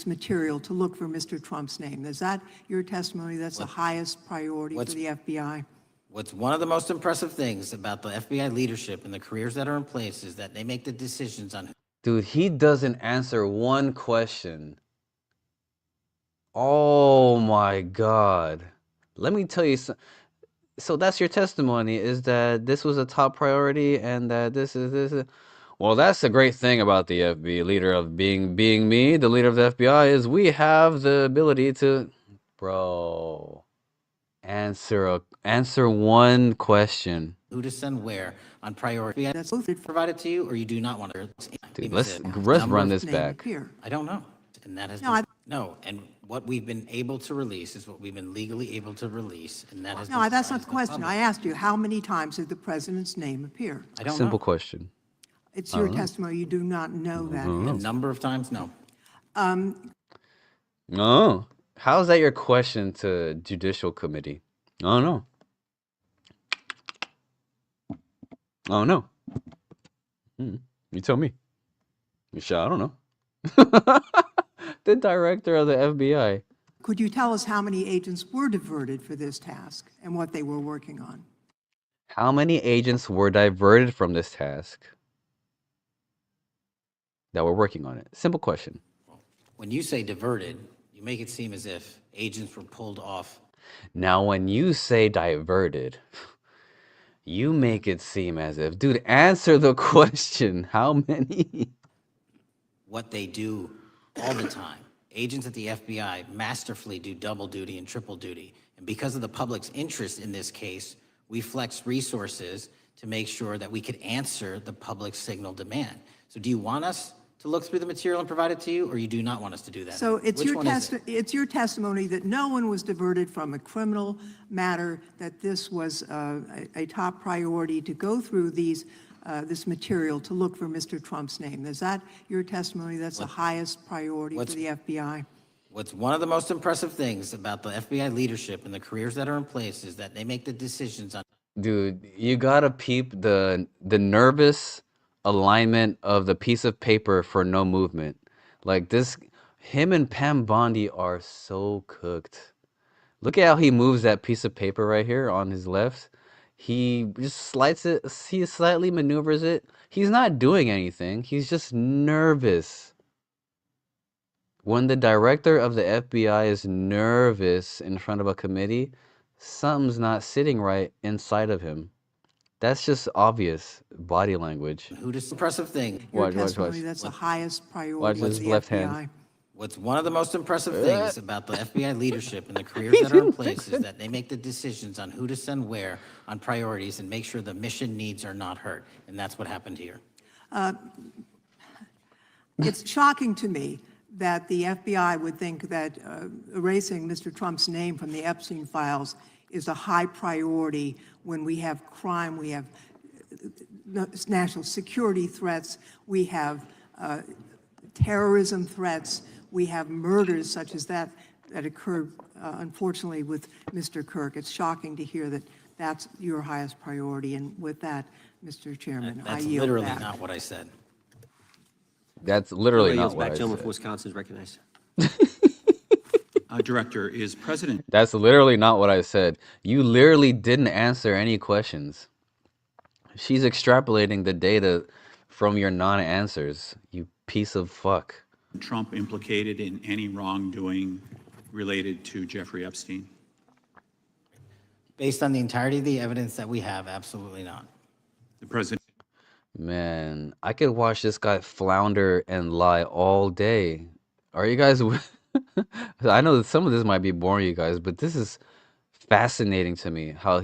material to look for Mr. Trump's name. Is that your testimony? That's the highest priority for the FBI? What's one of the most impressive things about the FBI leadership and the careers that are in place is that they make the decisions on. Dude, he doesn't answer one question. Oh my God. Let me tell you something. So that's your testimony, is that this was a top priority and that this is. Well, that's the great thing about the FBI leader of being me, the leader of the FBI, is we have the ability to, bro, answer one question. Who to send where on priority. That's provided to you, or you do not want to. Dude, let's run this back. I don't know. And that has no, and what we've been able to release is what we've been legally able to release, and that has No, that's not the question. I asked you, how many times did the president's name appear? I don't Simple know. question. It's your testimony. You do not know that. A number of times, no. No. How is that your question to Judicial Committee? Oh no. Oh no. You tell me. Michelle, I don't know. The director of the FBI. Could you tell us how many agents were diverted for this task and what they were working on? How many agents were diverted from this task that were working on it? Simple question. When you say diverted, you make it seem as if agents were pulled off. Now, when you say diverted, you make it seem as if, dude, answer the question. How many? What they do all the time. Agents at the FBI masterfully do double duty and triple duty. And because of the public's interest in this case, we flex resources to make sure that we could answer the public's signal demand. So do you want us to look through the material and provide it to you, or you do not want us to do that? So it's Which your testimony that no one was diverted from a criminal matter, that this was a top priority to go through this material to look for Mr. Trump's name. Is that your testimony? That's the highest priority for the FBI? What's one of the most impressive things about the FBI leadership and the careers that are in place is that they make the decisions on. Dude, you gotta peep the nervous alignment of the piece of paper for no movement. Like this, him and Pam Bondi are so cooked. Look at how he moves that piece of paper right here on his left. He just slides it, he slightly maneuvers it. He's not doing anything. He's just nervous. When the director of the FBI is nervous in front of a committee, something's not sitting right inside of him. That's just obvious body language. Who does impressive thing? Your testimony, that's the highest priority Watch for his the left FBI. hand. What's one of the most impressive things about the FBI leadership and the careers that are in place is that they make the decisions on who to send where on priorities and make sure the mission needs are not hurt. And that's what happened here. It's shocking to me that the FBI would think that erasing Mr. Trump's name from the Epstein files is a high priority when we have crime, we have national security threats, we have terrorism threats, we have murders such as that occurred, unfortunately, with Mr. Kirk. It's shocking to hear that that's your highest priority. And with that, Mr. Chairman, I yield back. That's literally not what I said. That's literally not what I Gentleman said. from Wisconsin is recognized. Director, is President... That's literally not what I said. You literally didn't answer any questions. She's extrapolating the data from your non-answers, you piece of fuck. Trump implicated in any wrongdoing related to Jeffrey Epstein? Based on the entirety of the evidence that we have, absolutely not. The president... Man, I could watch this guy flounder and lie all day. Are you guys... I know that some of this might be boring, you guys, but this is fascinating to me, how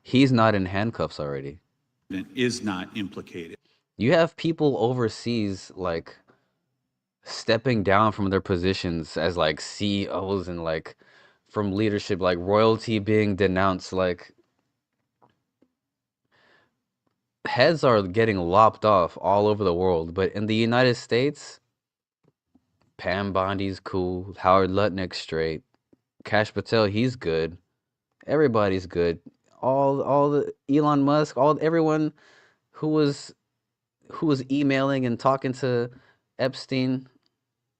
he's not in handcuffs already. Is not implicated. You have people overseas, like, stepping down from their positions as, like, CEOs and, like, from leadership, like, royalty being denounced, like... Heads are getting lopped off all over the world, but in the United States, Pam Bondi's cool, Howard Lutnick's straight, Kash Patel, he's good, everybody's good, all the Elon Musk, everyone who was emailing and talking to Epstein,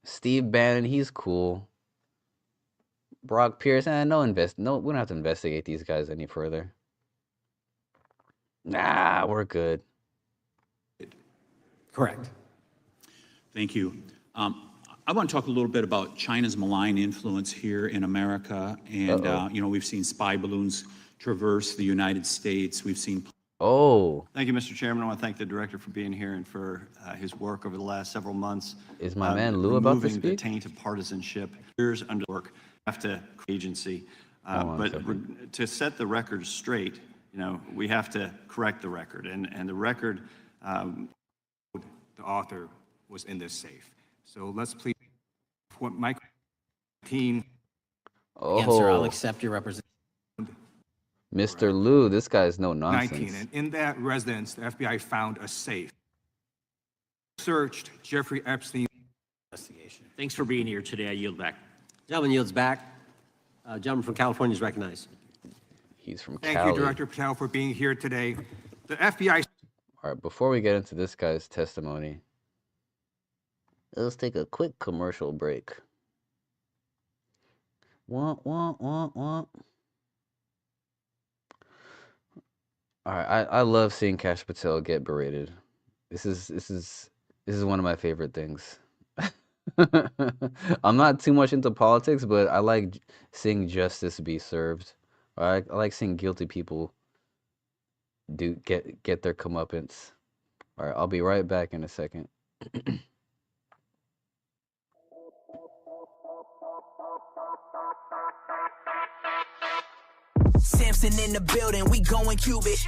Steve Bannon, he's cool, Brock Pierce, we don't have to investigate these guys any further. Nah, we're good. Correct. Thank you. I want to talk a little bit about China's malign influence here in America. And, you know, we've seen spy balloons traverse the United States. We've seen... Thank you, Mr. Chairman. I want to thank the director for being here and for his work over the last several months. Is my man Lou about to removing the speak? taint of partisanship. Years under work, have to agency. But to set the record straight, you know, we have to correct the record. And the record... the author was in this safe. So let's please... What my team... Answer, I'll accept your representation. Mr. Lou, this guy's no nonsense. 19, and in that residence, the FBI found a safe. Searched Jeffrey Epstein. Investigation. Thanks for being here today. I yield back. Gentleman yields back. Gentleman from California is recognized. He's from Thank Cali. you, Director Patel, for being here today. The FBI... All right, before we get into this guy's testimony, let's take a quick commercial break. Wah. All right, I love seeing Kash Patel get berated. This is one of my favorite things. I'm not too much into politics, but I like seeing justice be served. I like seeing guilty people get their comeuppance. All right, I'll be right back in a second. Samson in the building, we going Qubic.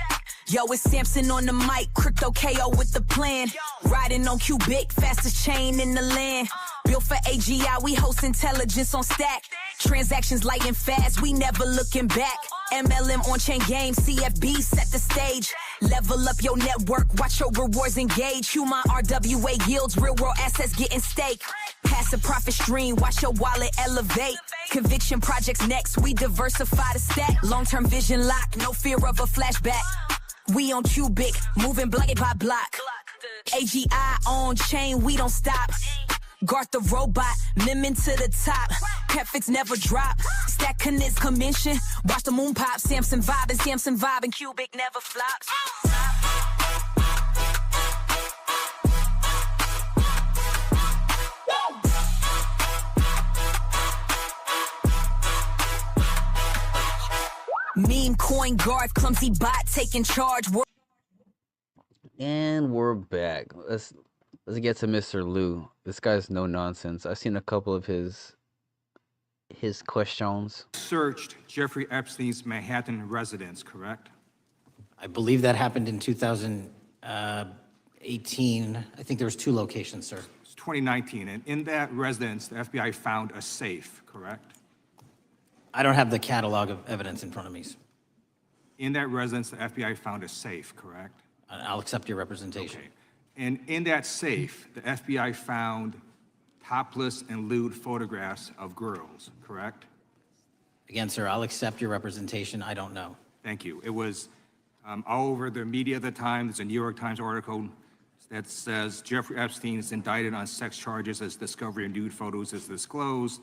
Yo, it's Samson on the mic, crypto KO with the plan. Riding on Qubic, fastest chain in the land. Built for AGI, we host intelligence on stack. Transactions light and fast, we never looking back. MLM on-chain game, CFB set the stage. Level up your network, watch your rewards engage. Human RWA yields, real world assets getting staked. Passive profit stream, watch your wallet elevate. Conviction projects next, we diversify the stack. Long-term vision lock, no fear of a flashback. We on Qubic, moving block by block. AGI on chain, we don't stop. Guard the robot, lemon to the top. Prefix never drop. Stack connects commission. Watch the moon pop. Samson vibe and Qubic never flops. Meme coin guard, clumsy bot taking charge. And we're back. Let's get to Mr. Lou. This guy's no nonsense. I've seen a couple of his questions. Searched Jeffrey Epstein's Manhattan residence, correct? I believe that happened in 2018. I think there was 2 locations, sir. It's 2019, and in that residence, the FBI found a safe, correct? I don't have the catalog of evidence in front of me. In that residence, the FBI found a safe, correct? I'll accept your representation. Okay. And in that safe, the FBI found topless and lewd photographs of girls, correct? Again, sir, I'll accept your representation. I don't know. Thank you. It was all over the media at the time. There's a New York Times article that says Jeffrey Epstein is indicted on sex charges as discovery of nude photos is disclosed,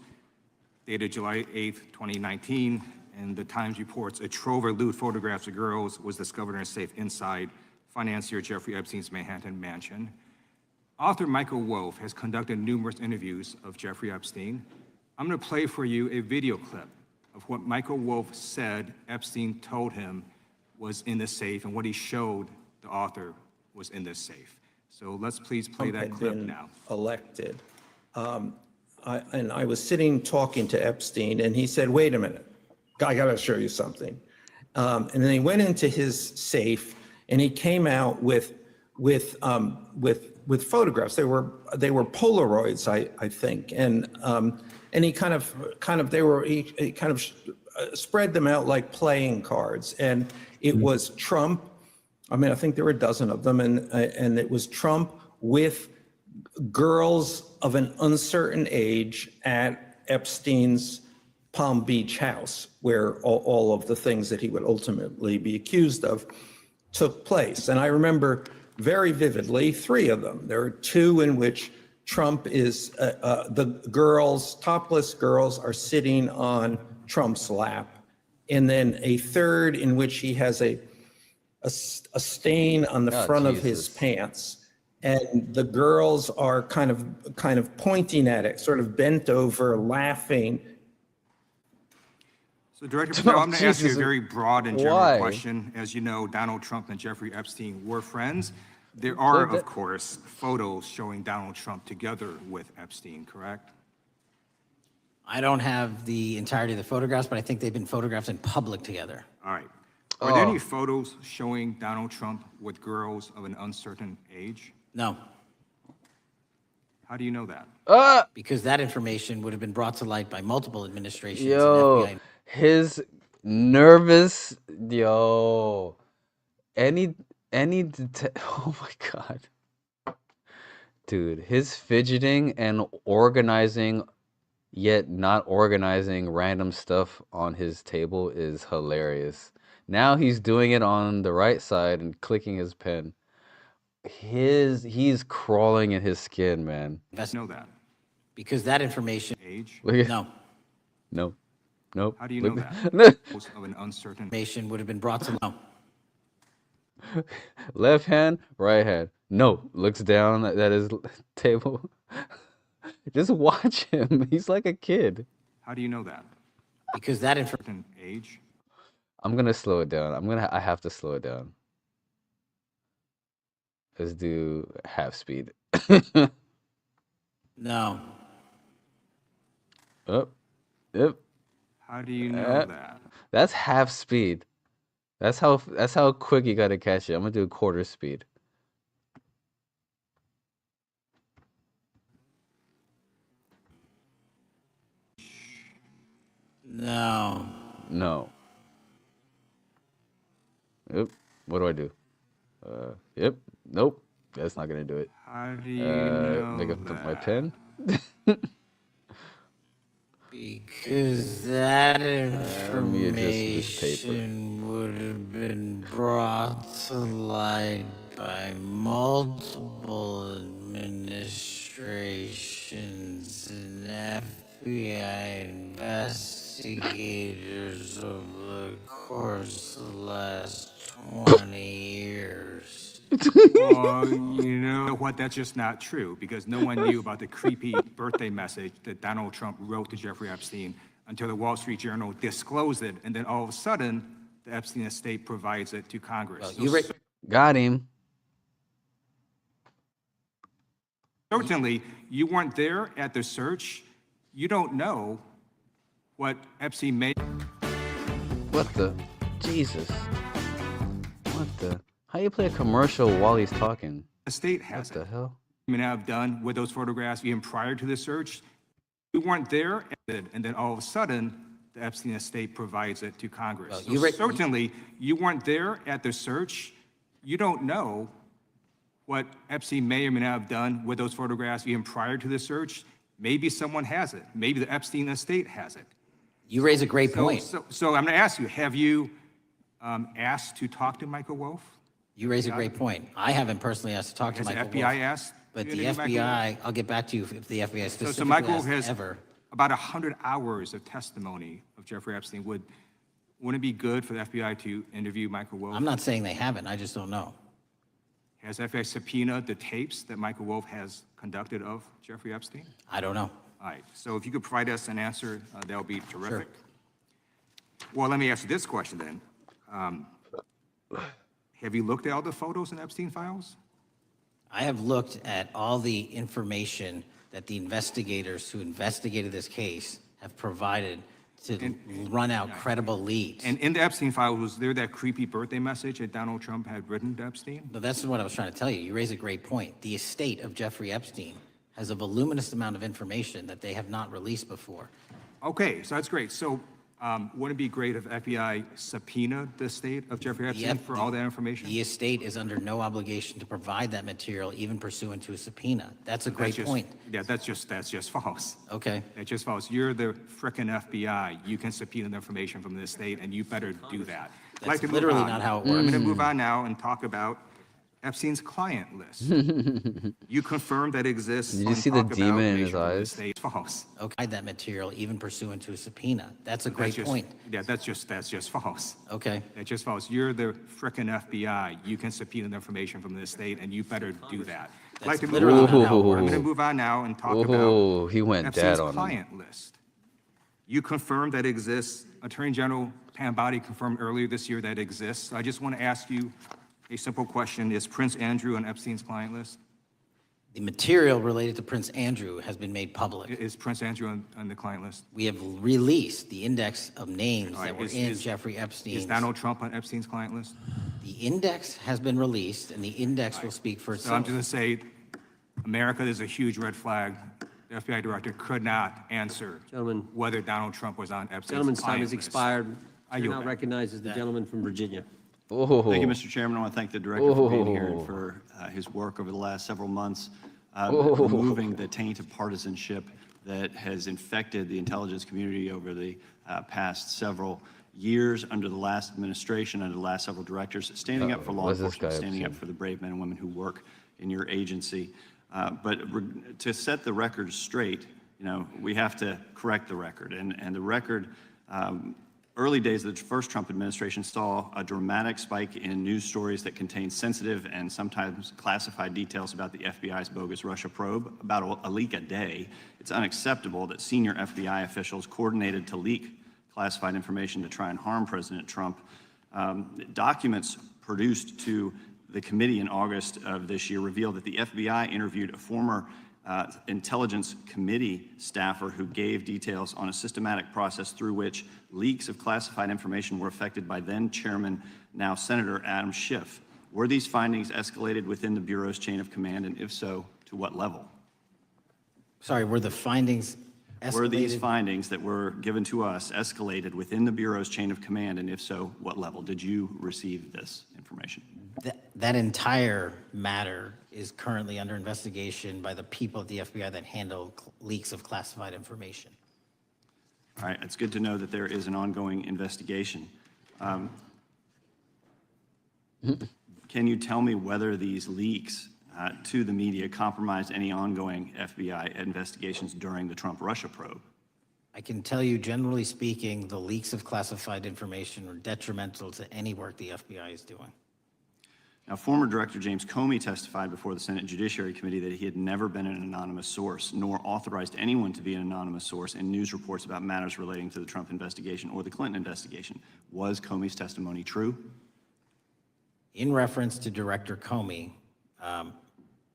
dated July 8th, 2019. And the Times reports a trove of lewd photographs of girls was discovered in a safe inside financier Jeffrey Epstein's Manhattan mansion. Author Michael Wolff has conducted numerous interviews of Jeffrey Epstein. I'm going to play for you a video clip of what Michael Wolff said Epstein told him was in the safe and what he showed the author was in this safe. So let's please play that clip now. Elected. And I was sitting talking to Epstein, and he said, "Wait a minute, I got to show you something." And then he went into his safe, and he came out with photographs. They were Polaroids, I think, and he kind of spread them out like playing cards, and it was Trump. I mean, I think there were a dozen of them, and it was Trump with girls of an uncertain age at Epstein's Palm Beach house, where all of the things that he would ultimately be accused of took place. And I remember very vividly 3 of them. There are 2 in which Trump is, the girls, topless girls, are sitting on Trump's lap. And then a 3rd in which he has a stain on the front of his pants. And the girls are kind of pointing at it, sort of bent over, laughing. So, Director Patel, I'm going to ask you a very broad and general question. As you know, Donald Trump and Jeffrey Epstein were friends. There are, of course, photos showing Donald Trump together with Epstein, correct? I don't have the entirety of the photographs, but I think they've been photographed in public together. All right. Are there any photos showing Donald Trump with girls of an uncertain age? No. How do you know that? Because that information would have been brought to light by multiple administrations. Yo, and FBI. his nervous, oh my God. Dude, his fidgeting and organizing, yet not organizing random stuff on his table is hilarious. Now he's doing it on the right side and clicking his pen. He's crawling in his skin, man. Let's know that. Because that information. Age? No. No. Nope. How do you know that? Of an uncertain information would have been brought to light. Left hand, right hand. No. Looks down at his table. Just watch him. He's like a kid. How do you know that? Because that information. Age? I'm gonna slow it down. I have to slow it down. Let's do half speed. No. Up. Yep. How do you know that? That's half speed. That's how quick you gotta catch it. I'm gonna do quarter speed. No. No. Yep. What do I do? Yep. Nope. That's not gonna do it. How do you know make up my pen. Because that information would have been brought to light by multiple administrations and FBI investigators over the course of the last 20 years. Well, you know what? That's just not true, because no one knew about the creepy birthday message that Donald Trump wrote to Jeffrey Epstein until the Wall Street Journal disclosed it, and then all of a sudden, the Epstein estate provides it to Congress. Got him. Certainly, you weren't there at the search. You don't know what Epstein made. What the? Jesus. What the? How you play a commercial while he's talking? The state has What the hell? may not have done with those photographs even prior to the search. You weren't there, and then all of a sudden, the Epstein estate provides it to Congress. Well, So certainly, you weren't there at the search. You don't know what Epstein may or may not have done with those photographs even prior to the search. Maybe someone has it. Maybe the Epstein estate has it. You raise a great point. So I'm going to ask you, have you asked to talk to Michael Wolff? You raise a great point. I haven't personally asked to talk to Has the Michael FBI Wolff, asked? but you the to do Michael Wolff? FBI, I'll get back to you if the FBI specifically So Michael Wolff asked has ever. about 100 hours of testimony of Jeffrey Epstein. Wouldn't it be good for the FBI to interview Michael Wolff? I'm not saying they haven't, I just don't know. Has FBI subpoenaed the tapes that Michael Wolff has conducted of Jeffrey Epstein? I don't know. All right, so if you could provide us an answer, that would be terrific. Well, let me ask you this question then. Have you looked at all the photos in Epstein files? I have looked at all the information that the investigators who investigated this case have provided to run out credible leads. And in the Epstein file, was there that creepy birthday message that Donald Trump had written to Epstein? But that's what I was trying to tell you. You raise a great point. The estate of Jeffrey Epstein has a voluminous amount of information that they have not released before. Okay, so that's great. So wouldn't it be great if FBI subpoenaed the estate of Jeffrey Epstein for all that information? The estate is under no obligation to provide that material, even pursuant to a subpoena. That's a great point. Yeah, that's just false. Okay. That's just false. You're the frickin' FBI. You can subpoena the information from the estate, and you better do that. I'd like to move literally on. not how it I'm works. going to move on now and talk about Epstein's client list. You confirm that exists. Did you see the demon in his eyes? False. Okay. That material, even pursuant to a subpoena. That's a great point. Yeah, that's just false. Okay. That's just false. You're the frickin' FBI. You can subpoena the information from the estate, and you better do that. I'd like to move literally on. not how it works. I'm going to move on now and talk Oh, about he went Epstein's dead on him. client list. You confirm that exists. Attorney General Pam Bondi confirmed earlier this year that it exists. I just want to ask you a simple question. Is Prince Andrew on Epstein's client list? The material related to Prince Andrew has been made public. Is Prince Andrew on the client list? We have released the index of names All right, that were in Jeffrey Epstein's. Is Donald Trump on Epstein's client list? The index has been released, and the index will speak for So I'm itself. just going to say, America is a huge red flag. The FBI director could not answer whether Donald Trump was on Epstein's Gentleman's time client has list. expired. I Chair yield now back. recognizes the gentleman from Virginia. Thank you, Mr. Chairman. I want to thank the director for being here and for his work over the last several months, removing the taint of partisanship that has infected the intelligence community over the past several years under the last administration, under the last several directors, standing up for law What's this enforcement, guy standing up up to? for the brave men and women who work in your agency. But to set the record straight, we have to correct the record. And the record, early days of the first Trump administration saw a dramatic spike in news stories that contained sensitive and sometimes classified details about the FBI's bogus Russia probe, about a leak a day. It's unacceptable that senior FBI officials coordinated to leak classified information to try and harm President Trump. Documents produced to the committee in August of this year revealed that the FBI interviewed a former Intelligence Committee staffer who gave details on a systematic process through which leaks of classified information were affected by then Chairman, now Senator Adam Schiff. Were these findings escalated within the Bureau's chain of command, and if so, to what level? Sorry, were the findings escalated? Were these findings that were given to us escalated within the Bureau's chain of command, and if so, what level? Did you receive this information? That entire matter is currently under investigation by the people at the FBI that handle leaks of classified information. All right, it's good to know that there is an ongoing investigation. Can you tell me whether these leaks to the media compromised any ongoing FBI investigations during the Trump-Russia probe? I can tell you, generally speaking, the leaks of classified information are detrimental to any work the FBI is doing. Now, former Director James Comey testified before the Senate Judiciary Committee that he had never been an anonymous source, nor authorized anyone to be an anonymous source in news reports about matters relating to the Trump investigation or the Clinton investigation. Was Comey's testimony true? In reference to Director Comey,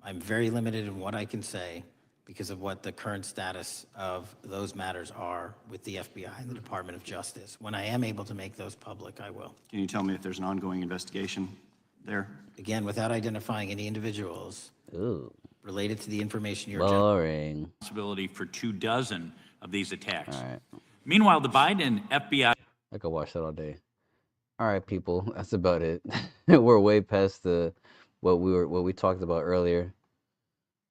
I'm very limited in what I can say because of what the current status of those matters are with the FBI and the Department of Justice. When I am able to make those public, I will. Can you tell me if there's an ongoing investigation there? Again, without identifying any individuals related to the information you're boring. Responsibility for 24 of these attacks. All right. Meanwhile, the Biden FBI. I could watch that all day. All right, people, that's about it. We're way past what we talked about earlier.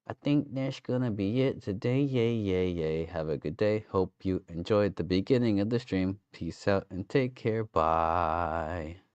I think that's gonna be it today. Yay, yay, yay. Have a good day. Hope you enjoyed the beginning of the stream. Peace out and take care. Bye.